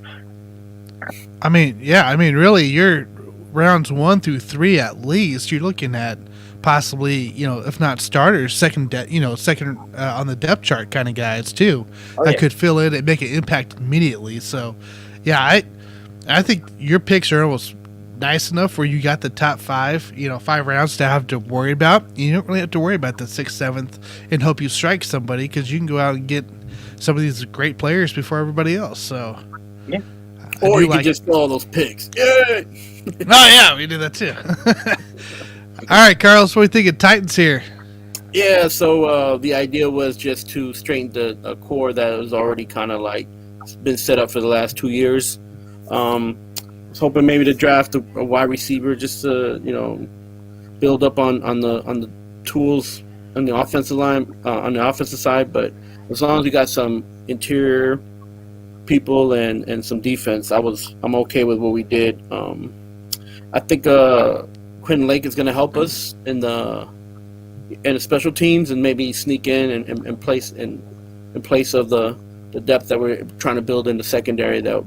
Really, you're rounds 1 through 3 at least. You're looking at possibly, if not starters, second on the depth chart kind of guys too. That could fill in and make an impact immediately. So, yeah, I think your picks are almost nice enough where you got the top 5 rounds to have to worry about. You don't really have to worry about the 6th, 7th, and hope you strike somebody, because you can go out and get some of these great players before everybody else. So, yeah. Or you can just fill all those picks. Yeah. Oh, yeah, we do that too. All right, Carlos, what are you thinking? Titans here. Yeah, so the idea was just to strengthen a core that was already kind of like been set up for the last 2 years. I was hoping maybe to draft a wide receiver just to, build up on the tools on the offensive line, on the offensive side. But as long as we got some interior people and some defense, I'm okay with what we did. I think Quinn Lake is going to help us in the special teams and maybe sneak in place of the depth that we're trying to build in the secondary that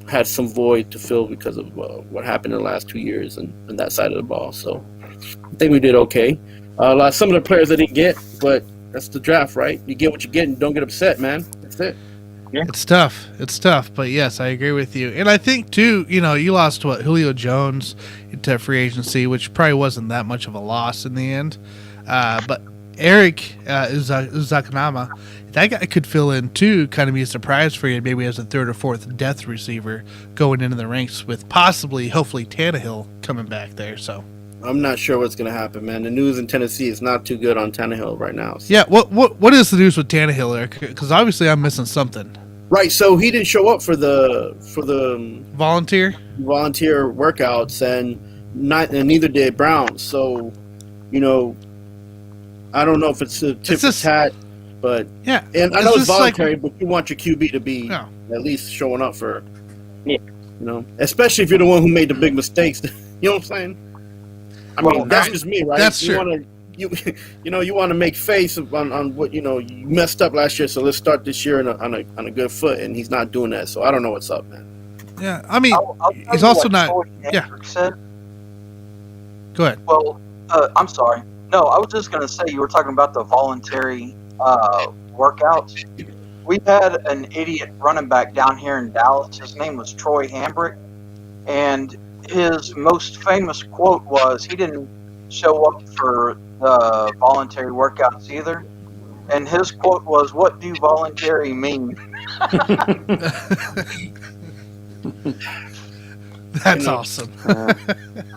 had some void to fill because of what happened in the last 2 years and that side of the ball. So I think we did okay. Some of the players I didn't get, but that's the draft, right? You get what you get and don't get upset, man. That's it. Yeah. It's tough, but yes, I agree with you. And I think too, you lost Julio Jones into free agency, which probably wasn't that much of a loss in the end. But Eric Uzakanama, that guy could fill in too, kind of be a surprise for you, maybe as a third or fourth depth receiver going into the ranks with hopefully Tannehill coming back there. So I'm not sure what's going to happen, man. The news in Tennessee is not too good on Tannehill right now. So. Yeah, what is the news with Tannehill, Eric? Because obviously I'm missing something. Right, so he didn't show up for the volunteer workouts, and neither did Brown. So, I don't know if it's a tip for tat, but yeah, and I know it's voluntary, but you want your QB to be at least showing up for, especially if you're the one who made the big mistakes. You know what I'm saying? I mean, that's just me, right? That's true. You want to make face on what you messed up last year, so let's start this year on a good foot, and he's not doing that. So I don't know what's up, man. Yeah, I mean, I'll he's also not. Yeah. Said. Go ahead. Well, I'm sorry. No, I was just going to say you were talking about the voluntary workouts. We had an idiot running back down here in Dallas. His name was Troy Hambrick, and his most famous quote was he didn't show up for the voluntary workouts either. And his quote was, "What do voluntary mean?" That's awesome.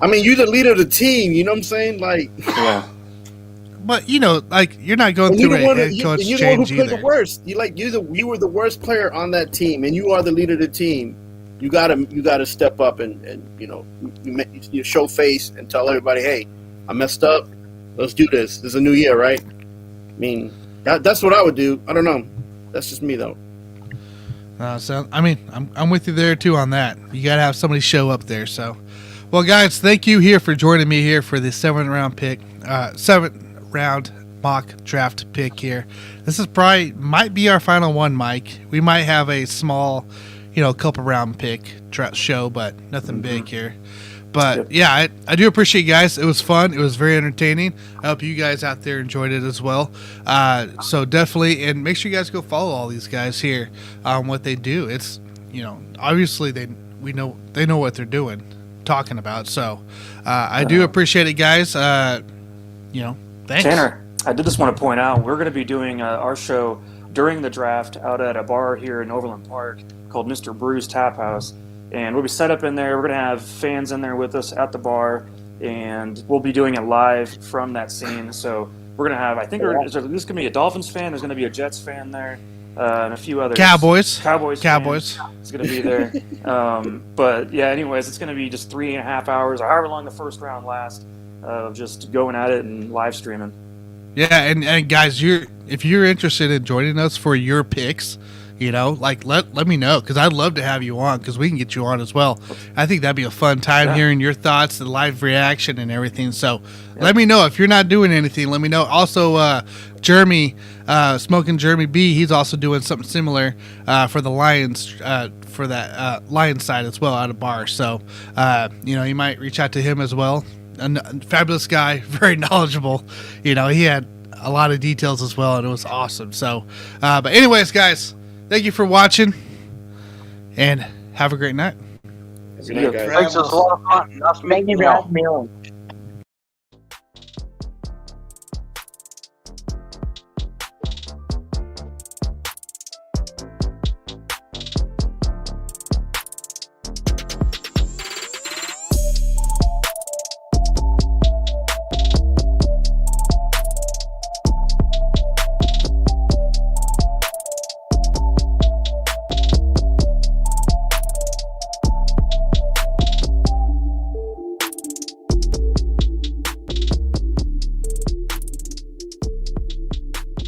I mean, you're the leader of the team. You know what I'm saying? Like, yeah. But you're not going through a head coach change either. You're the one who played the worst. You were the worst player on that team, and you are the leader of the team. You gotta step up and you show face and tell everybody, hey, I messed up. Let's do this. This is a new year, right? I mean, that's what I would do. I don't know. That's just me, though. I'm with you there too on that. You gotta have somebody show up there. So, well, guys, thank you here for joining me here for the 7th round mock draft pick here. This is might be our final one, Mike. We might have a small, couple round pick show, but nothing big here. But yeah, I do appreciate you guys. It was fun. It was very entertaining. I hope you guys out there enjoyed it as well. So definitely, and make sure you guys go follow all these guys here on what they do. It's obviously they know what they're doing, talking about. So I do appreciate it, guys. Thanks. Tanner, I did just want to point out we're going to be doing our show during the draft out at a bar here in Overland Park called Mr. Brew's Tap House. And we'll be set up in there. We're going to have fans in there with us at the bar, and we'll be doing it live from that scene. So we're going to have, there's going to be a Dolphins fan, there's going to be a Jets fan there, and a few others. Cowboys is going to be there. But yeah, anyways, it's going to be just 3.5 hours, or however long the first round lasts, of just going at it and live streaming. Yeah, and guys, if you're interested in joining us for your picks, let me know, because I'd love to have you on, because we can get you on as well. I think that'd be a fun time hearing your thoughts, the live reaction and everything. So let me know if you're not doing anything. Let me know. Also, Jeremy, Smoking Jeremy B, he's also doing something similar for the Lions, for that Lions side as well, out of bar. So you might reach out to him as well. A fabulous guy, very knowledgeable. He had a lot of details as well, and it was awesome. So, but anyways, guys, thank you for watching, and have a great night. Good night, guys. Thanks, it was a lot of fun. Nice meeting you all.